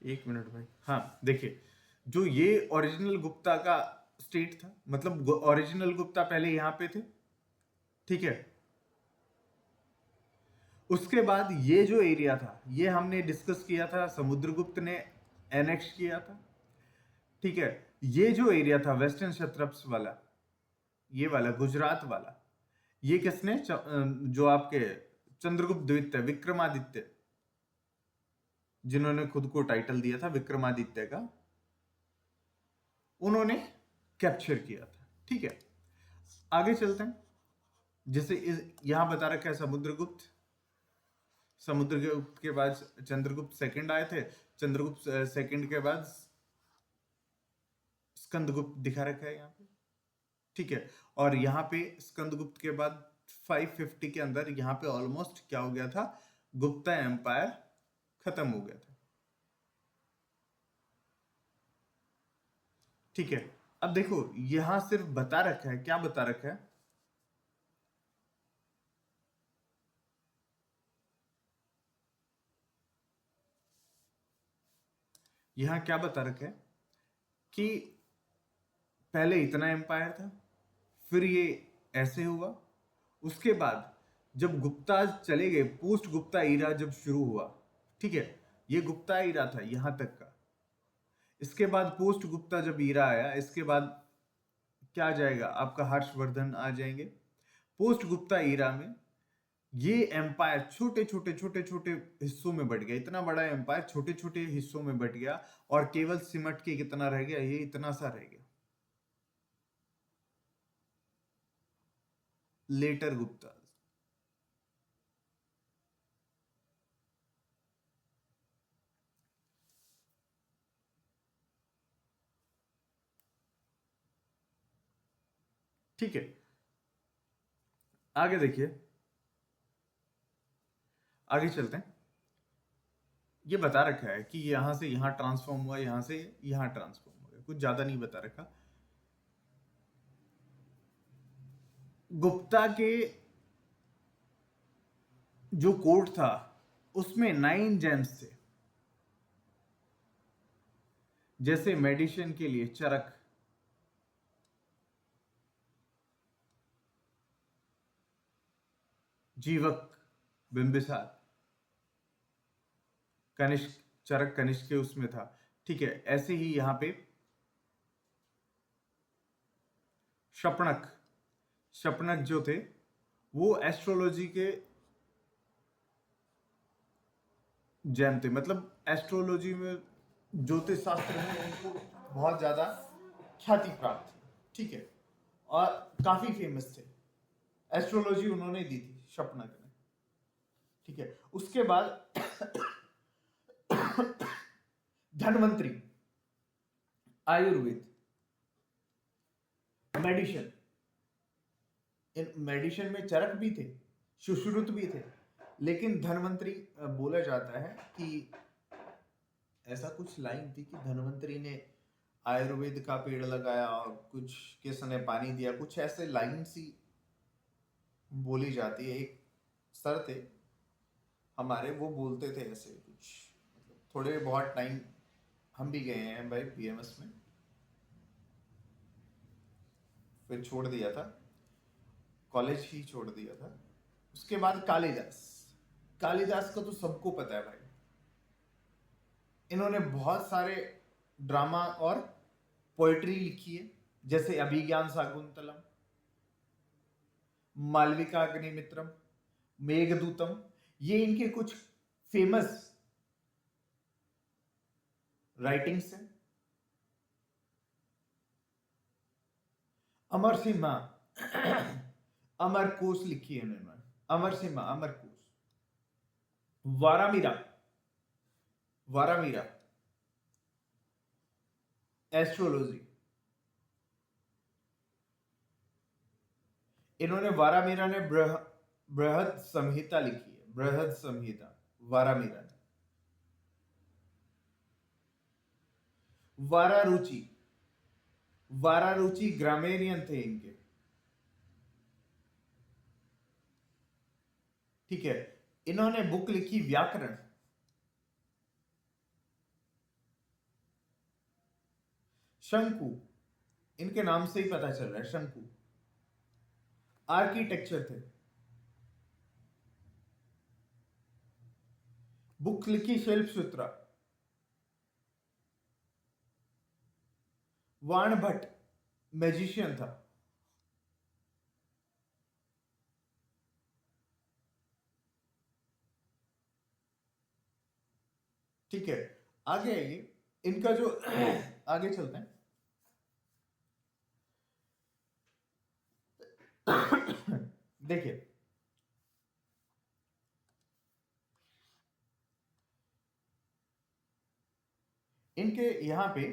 एक मिनट भाई, हाँ देखिए, जो ये ओरिजिनल गुप्ता का स्टेट था, मतलब ओरिजिनल गुप्ता पहले यहां पे थे, ठीक है। उसके बाद ये जो एरिया था ये हमने डिस्कस किया था, समुद्रगुप्त ने एनेक्स किया था, ठीक है। ये जो एरिया था वेस्टर्न क्षत्रप्स वाला, ये वाला गुजरात वाला, ये किसने जो आपके चंद्रगुप्त द्वितीय, विक्रमादित्य, जिन्होंने खुद को टाइटल दिया था विक्रमादित्य का, उन्होंने कैप्चर किया था, ठीक है। आगे चलते हैं। जैसे यहां बता रखा है समुद्रगुप्त, समुद्रगुप्त के बाद चंद्रगुप्त सेकंड आए थे, चंद्रगुप्त सेकंड के बाद स्कंदगुप्त दिखा रखा है यहाँ पे, ठीक है। और यहाँ पे स्कंदगुप्त के बाद 550 के अंदर यहाँ पे ऑलमोस्ट क्या हो गया था? गुप्ता एम्पायर खत्म हो गया था, ठीक है। अब देखो यहां सिर्फ बता रखा है, क्या बता रखा है? यहां क्या बता रखा है कि पहले इतना एम्पायर था, फिर ये ऐसे हुआ, उसके बाद जब गुप्ता चले गए, पोस्ट गुप्ता ईरा जब शुरू हुआ, ठीक है, ये गुप्ता ईरा था यहां तक का। इसके बाद पोस्ट गुप्ता जब ईरा आया, इसके बाद क्या आ जाएगा? आपका हर्षवर्धन आ जाएंगे। पोस्ट गुप्ता ईरा में ये एम्पायर छोटे छोटे छोटे छोटे हिस्सों में बट गया, इतना बड़ा एम्पायर छोटे छोटे हिस्सों में बट गया, और केवल सिमट के कितना रह गया? ये इतना सा रह गया, लेटर गुप्ता। ठीक है, आगे देखिए, आगे चलते हैं। ये बता रखा है कि यहां से यहां ट्रांसफॉर्म हुआ, यहां से यहां ट्रांसफॉर्म हुआ, कुछ ज्यादा नहीं बता रखा। गुप्ता के जो कोर्ट था उसमें 9 जेम्स थे, जैसे मेडिसिन के लिए चरक, जीवक, बिंबिसार, कनिष्क, चरक कनिष्क के उसमें था। ठीक है, ऐसे ही यहां पे शपनक, शपनक जो थे वो एस्ट्रोलॉजी के जैन थे, मतलब एस्ट्रोलॉजी में, ज्योतिष शास्त्र में उनको बहुत ज्यादा ख्याति प्राप्त थी। ठीक है, और काफी फेमस थे, एस्ट्रोलॉजी उन्होंने दी थी शपनक ने। ठीक है, उसके बाद धन्वंतरी, आयुर्वेद, मेडिसिन, इन मेडिसिन में चरक भी थे, सुश्रुत भी थे, लेकिन धन्वंतरी बोला जाता है कि ऐसा कुछ लाइन थी कि धन्वंतरी ने आयुर्वेद का पेड़ लगाया और कुछ किसने पानी दिया, कुछ ऐसे लाइन सी बोली जाती है। एक सर थे हमारे, वो बोलते थे ऐसे कुछ, मतलब थोड़े बहुत टाइम हम भी गए हैं भाई बीएमएस में, फिर छोड़ दिया था, कॉलेज ही छोड़ दिया था। उसके बाद कालिदास, कालिदास का तो सबको पता है भाई, इन्होंने बहुत सारे ड्रामा और पोएट्री लिखी है, जैसे अभिज्ञान शाकुंतलम, मालविका अग्निमित्रम, मेघदूतम, ये इनके कुछ फेमस राइटिंग्स हैं। अमर सिम्हा, अमर कोश लिखी है इन्होंने, अमर सिम्हा, अमर कोश। वारामीरा, वारामीरा एस्ट्रोलॉजी, इन्होंने वारामीरा ने बृहद संहिता लिखी है, बृहद संहिता वारामीरा ने। वारारुचि, वारारुचि ग्रामेरियन थे इनके। ठीक है, इन्होंने बुक लिखी व्याकरण। शंकु, इनके नाम से ही पता चल रहा है, शंकु आर्किटेक्चर थे। बुक लिखी शिल्प सूत्रा। वाण भट्ट मैजिशियन था। ठीक है, आगे आइए, इनका जो आगे चलते हैं। देखिए, इनके यहां पे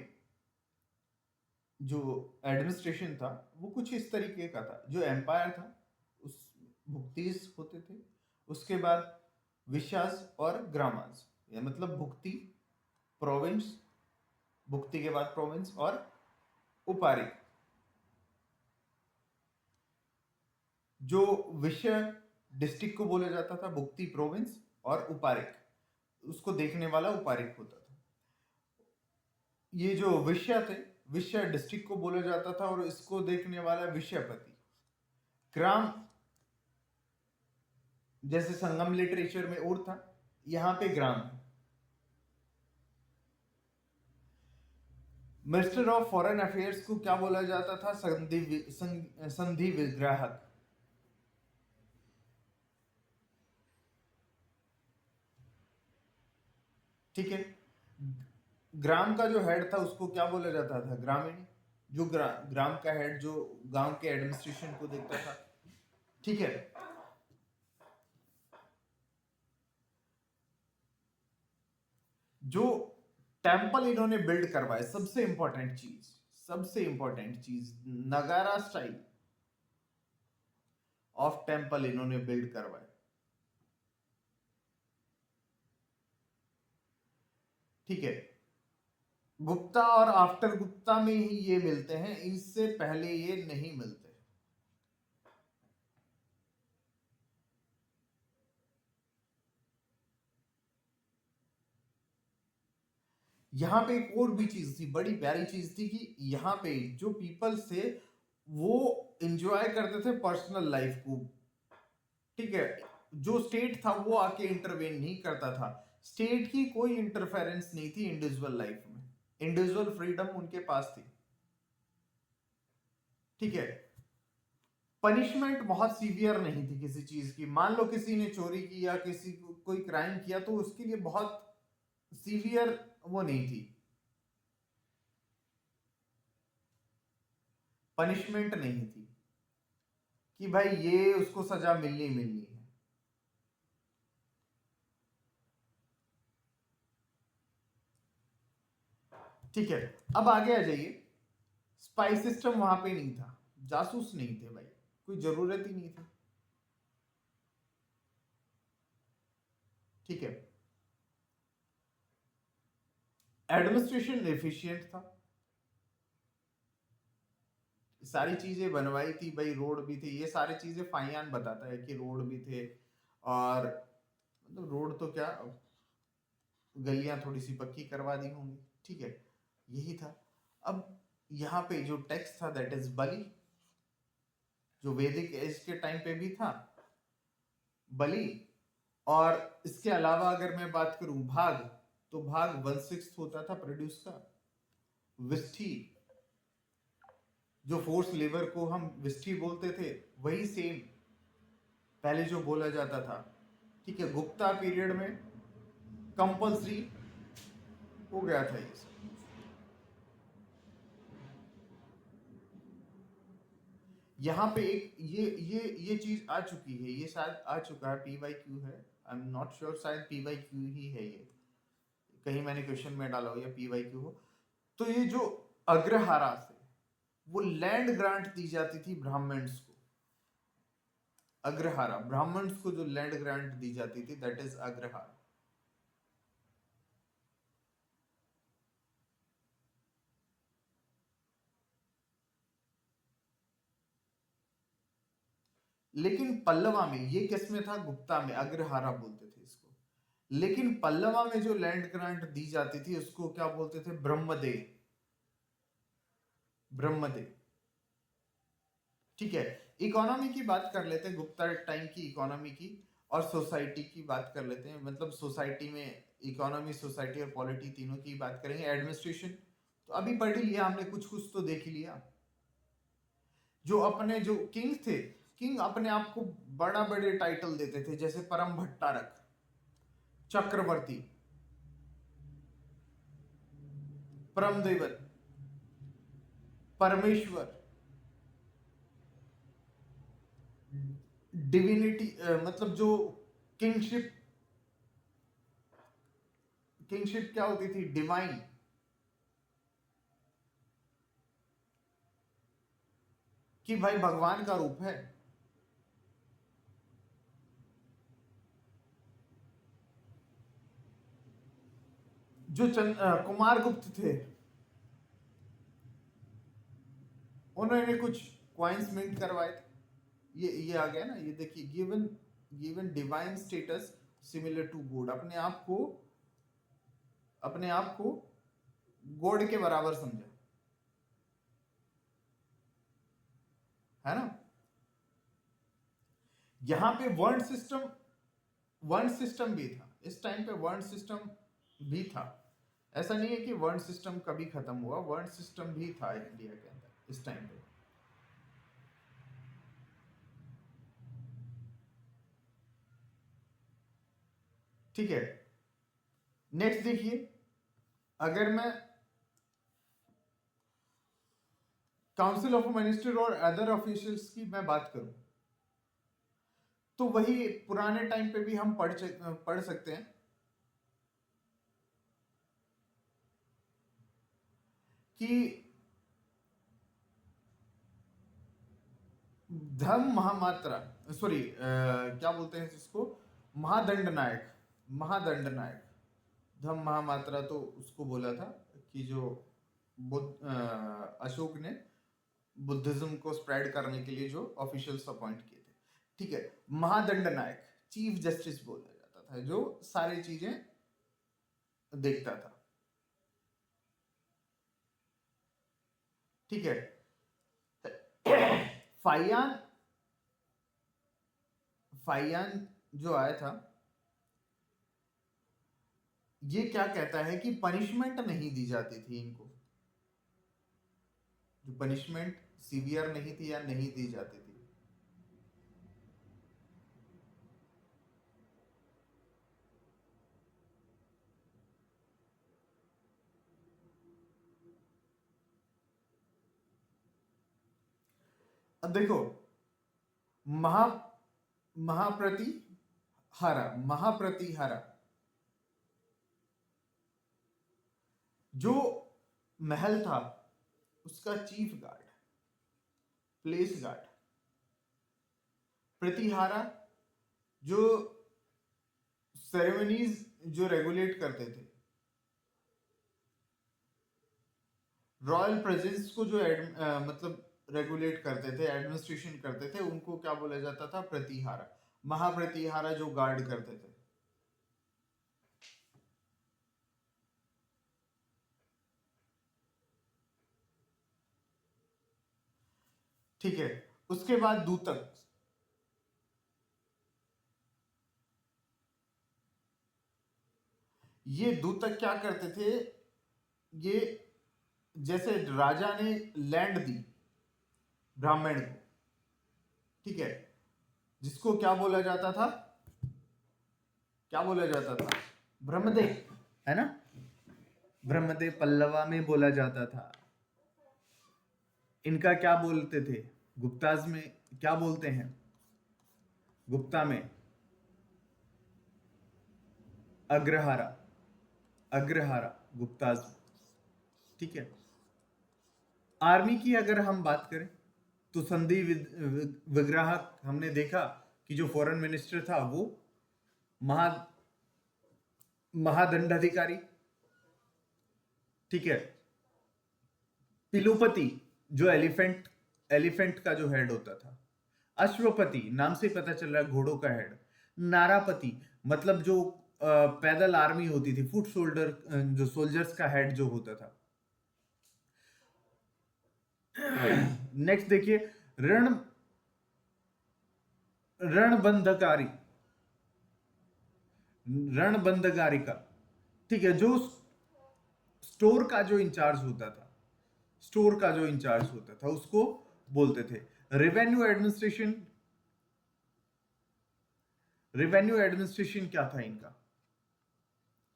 जो एडमिनिस्ट्रेशन था वो कुछ इस तरीके का था। जो एम्पायर था उस भुक्तीस होते थे, उसके बाद विशास और ग्रामास, या मतलब भुक्ति, प्रोविंस, भुक्ति के बाद प्रोविंस और उपारिक। जो विषय डिस्ट्रिक्ट को बोला जाता था भुक्ति प्रोविंस, और उपारिक उसको देखने वाला उपारिक होता था। ये जो विषय थे, विषय डिस्ट्रिक्ट को बोला जाता था और इसको देखने वाला विषयपति। ग्राम, जैसे संगम लिटरेचर में उर था, यहां पे ग्राम है। मिनिस्टर ऑफ फॉरेन अफेयर्स को क्या बोला जाता था? संधि विग्राहक। ठीक है, ग्राम का जो हेड था उसको क्या बोला जाता था? ग्रामीण। जो ग्राम का हेड जो गांव के एडमिनिस्ट्रेशन को देखता था। ठीक है, जो टेम्पल इन्होंने बिल्ड करवाए, सबसे इंपॉर्टेंट चीज, सबसे इंपॉर्टेंट चीज, नगारा स्टाइल। ऑफ टेम्पल इन्होंने बिल्ड करवाए। ठीक है, गुप्ता और आफ्टर गुप्ता में ही ये मिलते हैं, इससे पहले ये नहीं मिलते। यहां पे एक और भी चीज थी, बड़ी प्यारी चीज थी कि यहाँ पे जो पीपल्स थे वो इंजॉय करते थे पर्सनल लाइफ को। ठीक है, जो स्टेट था वो आके इंटरवेन नहीं करता था, स्टेट की कोई इंटरफेरेंस नहीं थी इंडिविजुअल लाइफ में, इंडिविजुअल फ्रीडम उनके पास थी। ठीक है, पनिशमेंट बहुत सीवियर नहीं थी किसी चीज की। मान लो किसी ने चोरी की या किसी को कोई क्राइम किया तो उसके लिए बहुत सीवियर वो नहीं थी, पनिशमेंट नहीं थी कि भाई ये उसको सजा मिलनी मिलनी है। ठीक है, अब आगे आ जाइए। स्पाई सिस्टम वहां पे नहीं था, जासूस नहीं थे भाई, कोई जरूरत ही नहीं थी। ठीक है, एडमिनिस्ट्रेशन एफिशिएंट था, सारी चीजें बनवाई थी भाई, रोड भी थे, ये सारी चीजें फाइयान बताता है कि रोड भी थे, और मतलब रोड तो क्या, गलियां थोड़ी सी पक्की करवा दी होंगी। ठीक है, यही था। अब यहाँ पे जो टेक्स्ट था दैट इज बलि, जो वैदिक एज के टाइम पे भी था, बलि। और इसके अलावा अगर मैं बात करूं भाग, तो भाग 1/6 होता था प्रोड्यूस का। विष्ठी, जो फोर्स लेबर को हम विष्ठी बोलते थे, वही सेम पहले जो बोला जाता था। ठीक है, गुप्ता पीरियड में कंपल्सरी हो गया था ये सब। यहाँ पे एक ये चीज आ चुकी है, ये शायद आ चुका है, PYQ है, आई एम नॉट श्योर, शायद PYQ ही है ये, कहीं मैंने क्वेश्चन में डाला हो या PYQ हो। तो ये जो अग्रहारा से वो लैंड ग्रांट दी जाती थी ब्राह्मण्स को, अग्रहारा, ब्राह्मण्स को जो लैंड ग्रांट दी जाती थी दैट इज अग्रहारा। लेकिन पल्लवा में, ये किस में था, गुप्ता में, अग्रहारा बोलते थे इसको। लेकिन पल्लवा में जो लैंड ग्रांट दी जाती थी उसको क्या बोलते थे, ब्रह्मदे, ब्रह्मदे। ठीक है, इकोनॉमी की बात कर लेते हैं, गुप्ता टाइम की इकोनॉमी की, और सोसाइटी की बात कर लेते हैं। मतलब सोसाइटी में इकोनॉमी, सोसाइटी और पॉलिटी तीनों की बात करेंगे। एडमिनिस्ट्रेशन तो अभी पढ़ ही लिया हमने, कुछ कुछ तो देख ही लिया। जो अपने जो किंग थे, किंग अपने आप को बड़ा बड़े टाइटल देते थे, जैसे परम भट्टारक, चक्रवर्ती, परम दैवत, परमेश्वर, डिविनिटी, मतलब जो किंगशिप, किंगशिप क्या होती थी, डिवाइन, कि भाई भगवान का रूप है। जो कुमार गुप्त थे, उन्होंने कुछ क्वाइंस मिंट करवाए थे। ये आ गया ना, ये देखिए, given given divine status similar to god, अपने आप को गॉड के बराबर समझा, है ना। यहां पे वर्ण सिस्टम भी था, इस टाइम पे वर्ण सिस्टम भी था। ऐसा नहीं है कि वर्ण सिस्टम कभी खत्म हुआ, वर्ण सिस्टम भी था इंडिया के अंदर इस टाइम पे। ठीक है, नेक्स्ट देखिए, अगर मैं काउंसिल ऑफ मिनिस्टर और अदर ऑफिशियल्स की मैं बात करूं, तो वही पुराने टाइम पे भी हम पढ़ सकते हैं कि धर्म महामात्रा, सॉरी क्या बोलते हैं जिसको, महादंड नायक, महादंड नायक। धम्म महामात्रा तो उसको बोला था कि जो अशोक ने बुद्धिज्म को स्प्रेड करने के लिए जो ऑफिशियल्स अपॉइंट किए थे। ठीक है, महादंड नायक चीफ जस्टिस बोला जाता था, जो सारी चीजें देखता था। ठीक है, फाइयान, फाइयान जो आया था, ये क्या कहता है कि पनिशमेंट नहीं दी जाती थी इनको, जो पनिशमेंट सीवियर नहीं थी या नहीं दी जाती थी। अब देखो, महा महाप्रति हारा, महाप्रति हारा, जो महल था उसका chief guard, place guard, Pratihara जो सेरेमनीज जो रेगुलेट करते थे, रॉयल प्रेजेंस को जो मतलब रेगुलेट करते थे, एडमिनिस्ट्रेशन करते थे, उनको क्या बोला जाता था, प्रतिहारा। महाप्रतिहारा जो गार्ड करते थे। ठीक है, उसके बाद दूतक, ये दूतक क्या करते थे, ये जैसे राजा ने लैंड दी ब्राह्मण को, ठीक है, जिसको क्या बोला जाता था, क्या बोला जाता था, ब्रह्मदेव, है ना, ब्रह्मदेव पल्लवा में बोला जाता था। इनका क्या बोलते थे, गुप्ताज में क्या बोलते हैं, गुप्ता में अग्रहारा, अग्रहारा गुप्ताज में। ठीक है, आर्मी की अगर हम बात करें तो संधि विग्रह हमने देखा कि जो फॉरेन मिनिस्टर था वो महा महादंडाधिकारी। ठीक है, पिलुपति जो एलिफेंट, एलिफेंट का जो हेड होता था, अश्वपति नाम से पता चल रहा है घोड़ों का हेड, नारापति मतलब जो पैदल आर्मी होती थी, फुट सोल्डर, जो सोल्जर्स का हेड जो होता था। नेक्स्ट देखिए, रण रणबंधकारी, रणबंधकारिका। ठीक है, जो स्टोर का जो इंचार्ज होता था, स्टोर का जो इंचार्ज होता था उसको बोलते थे रेवेन्यू एडमिनिस्ट्रेशन। रेवेन्यू एडमिनिस्ट्रेशन क्या था इनका,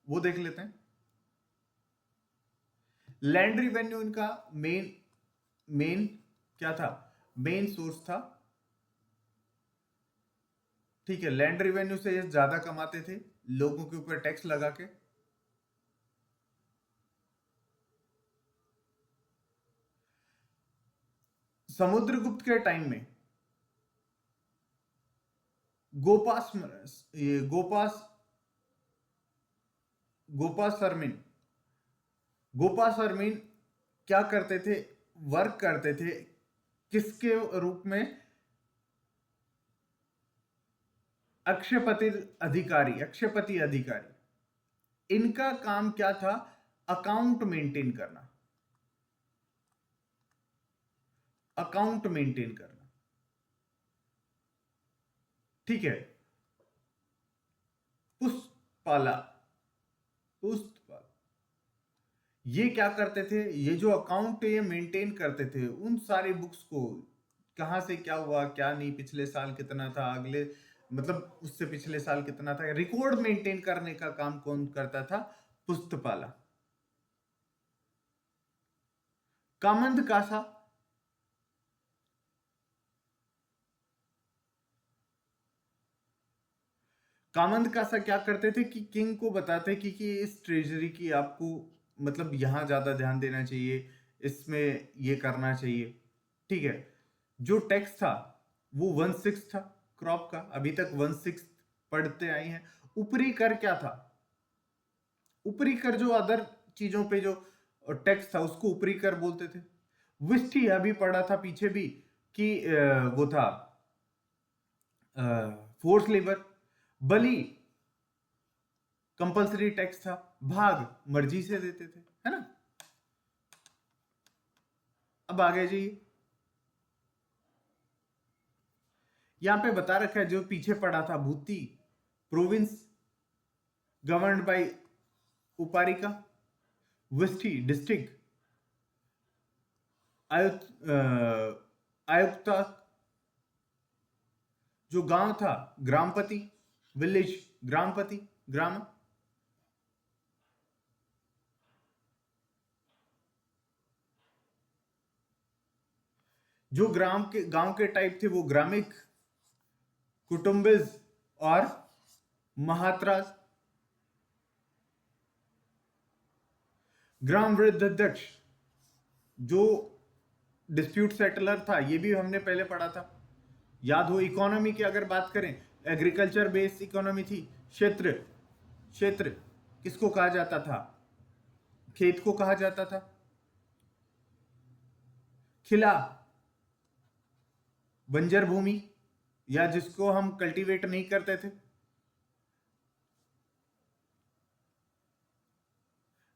वो देख लेते हैं। लैंड रेवेन्यू इनका मेन मेन क्या था, मेन सोर्स था। ठीक है, लैंड रेवेन्यू से ये ज्यादा कमाते थे लोगों के ऊपर टैक्स लगा के। समुद्रगुप्त के टाइम में गोपास, ये गोपास, गोपा सरमिन, गोपा सरमिन क्या करते थे, वर्क करते थे किसके रूप में, अक्षयपति अधिकारी, अक्षयपति अधिकारी। इनका काम क्या था, अकाउंट मेंटेन करना, अकाउंट मेंटेन करना। ठीक है, पुष्पपाला, पुष्पपाला ये क्या करते थे, ये जो अकाउंट ये मेंटेन करते थे, उन सारी बुक्स को कहां से क्या हुआ क्या नहीं, पिछले साल कितना था, अगले मतलब उससे पिछले साल कितना था, रिकॉर्ड मेंटेन करने का काम कौन करता था, पुस्तपाला। कामंद कासा, कामंद कासा क्या करते थे कि किंग को बताते कि इस ट्रेजरी की आपको मतलब यहां ज्यादा ध्यान देना चाहिए, इसमें ये करना चाहिए। ठीक है, जो टैक्स था वो 1/6 था क्रॉप का, अभी तक 1/6 पढ़ते आए हैं। ऊपरी कर क्या था? ऊपरी कर जो अदर चीजों पे जो टैक्स था उसको ऊपरी कर बोलते थे। विस्टी अभी पढ़ा था पीछे भी कि वो था फोर्स लेबर। बलि कंपलसरी टैक्स था। भाग मर्जी से देते थे, है ना। अब आगे जी, यहां पे बता रखा है जो पीछे पड़ा था, भूति province governed bye उपारिका, विस्टी district Ayukta, जो गांव था ग्रामपति, विलेज ग्रामपति, ग्राम। जो गांव के टाइप थे वो ग्रामिक, कुटुंबिज और महात्रास। ग्राम वृद्ध अध्यक्ष जो डिस्प्यूट सेटलर था, ये भी हमने पहले पढ़ा था, याद हो। इकोनॉमी की अगर बात करें, एग्रीकल्चर बेस्ड इकोनॉमी थी। क्षेत्र, क्षेत्र किसको कहा जाता था? खेत को कहा जाता था। खिला बंजर भूमि या जिसको हम कल्टीवेट नहीं करते थे।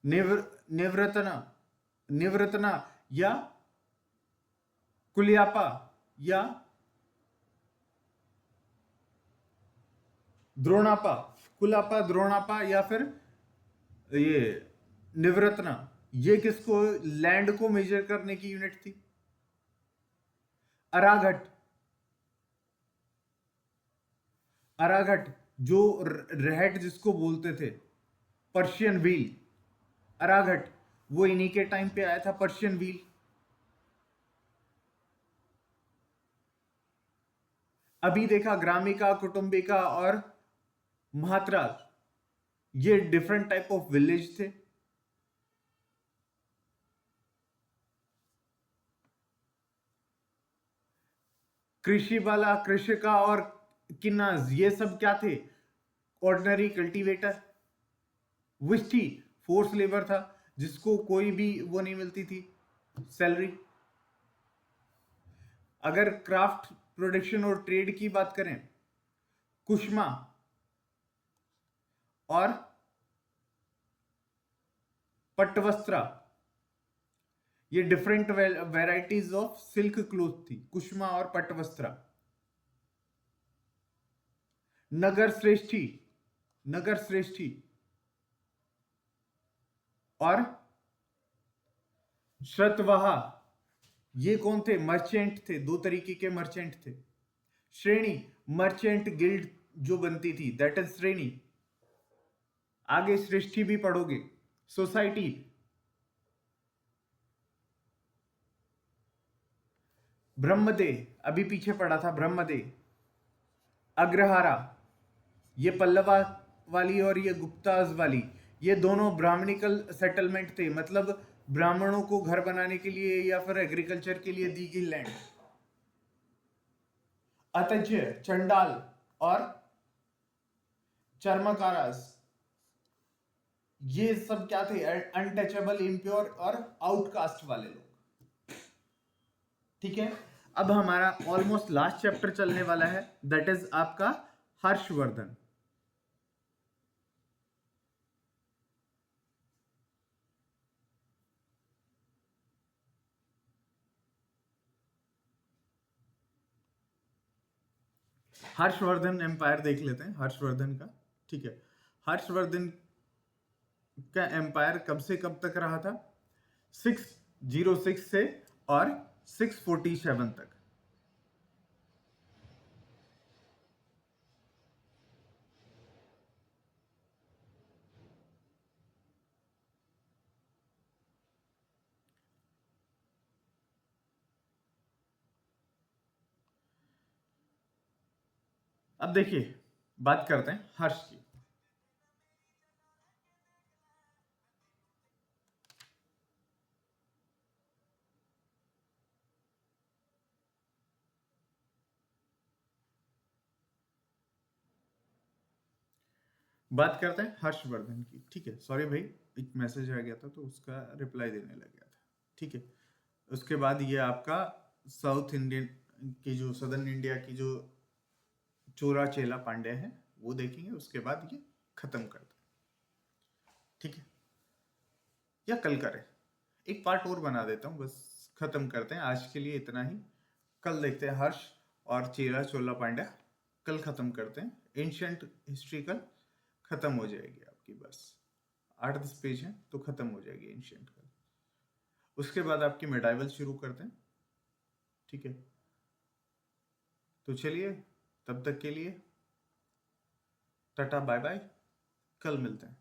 निवृतना, निवृतना या कुलियापा या द्रोणापा, कुलापा द्रोणापा या फिर ये निवृतना, ये किसको, लैंड को मेजर करने की यूनिट थी। अराघट, अराघट जो रहट जिसको बोलते थे, पर्शियन व्हील। अराघट वो इन्हीं के टाइम पे आया था, पर्शियन व्हील। अभी देखा ग्रामिका, कुटुंबिका और महात्रास, ये डिफरेंट टाइप ऑफ विलेज थे। कृषि वाला, कृषिका और किन्नाज, ये सब क्या थे? Ordinary cultivator. विस्टी फोर्स लेबर था जिसको कोई भी वो नहीं मिलती थी सैलरी। अगर क्राफ्ट प्रोडक्शन और ट्रेड की बात करें, कुष्मा और पट्टवस्त्रा, ये different varieties of silk cloth थी, कुष्मा और पट्टवस्त्रा। नगर श्रेष्ठी, नगर श्रेष्ठी और श्रतवाहा, ये कौन थे? मर्चेंट थे, दो तरीके के मर्चेंट थे। श्रेणी, मर्चेंट गिल्ड जो बनती थी, दैट इज श्रेणी। आगे सृष्टि भी पढ़ोगे। सोसाइटी, ब्रह्मदे अभी पीछे पढ़ा था, ब्रह्मदे। अग्रहारा, ये पल्लवा वाली और ये गुप्ताज वाली, ये दोनों ब्राह्मणिकल सेटलमेंट थे, मतलब ब्राह्मणों को घर बनाने के लिए या फिर एग्रीकल्चर के लिए दी गई लैंड। अतज्य, चंडाल और चर्मकारास, ये सब क्या थे? अनटचेबल, इम्प्योर और आउटकास्ट वाले लोग। ठीक है, अब हमारा ऑलमोस्ट लास्ट चैप्टर चलने वाला है, दैट इज आपका हर्षवर्धन। हर्षवर्धन एम्पायर देख लेते हैं, हर्षवर्धन का। ठीक है, हर्षवर्धन का एम्पायर कब से कब तक रहा था? 606 से और 647 तक। अब देखिए, बात करते हैं हर्ष की। बात करते हैं हर्षवर्धन की। ठीक है, सॉरी भाई, एक मैसेज आ गया था तो उसका रिप्लाई देने लग गया था। ठीक है, उसके बाद ये आपका साउथ इंडियन की जो सदर्न इंडिया की जो चोरा चेला पांड्या है वो देखेंगे, उसके बाद ये खत्म करते हैं। ठीक है, या कल करें, एक पार्ट और बना देता हूँ, बस खत्म करते हैं आज के लिए इतना ही। कल देखते हैं हर्ष और चेरा चोला पांड्या, कल खत्म करते हैं। एंशियंट हिस्ट्री कल खत्म हो जाएगी आपकी, बस 8-10 पेज हैं तो खत्म हो जाएगी एंशियंट कल। उसके बाद आपकी मेडाइवल शुरू करते हैं। ठीक है, तो चलिए तब तक के लिए टाटा बाय बाय, कल मिलते हैं।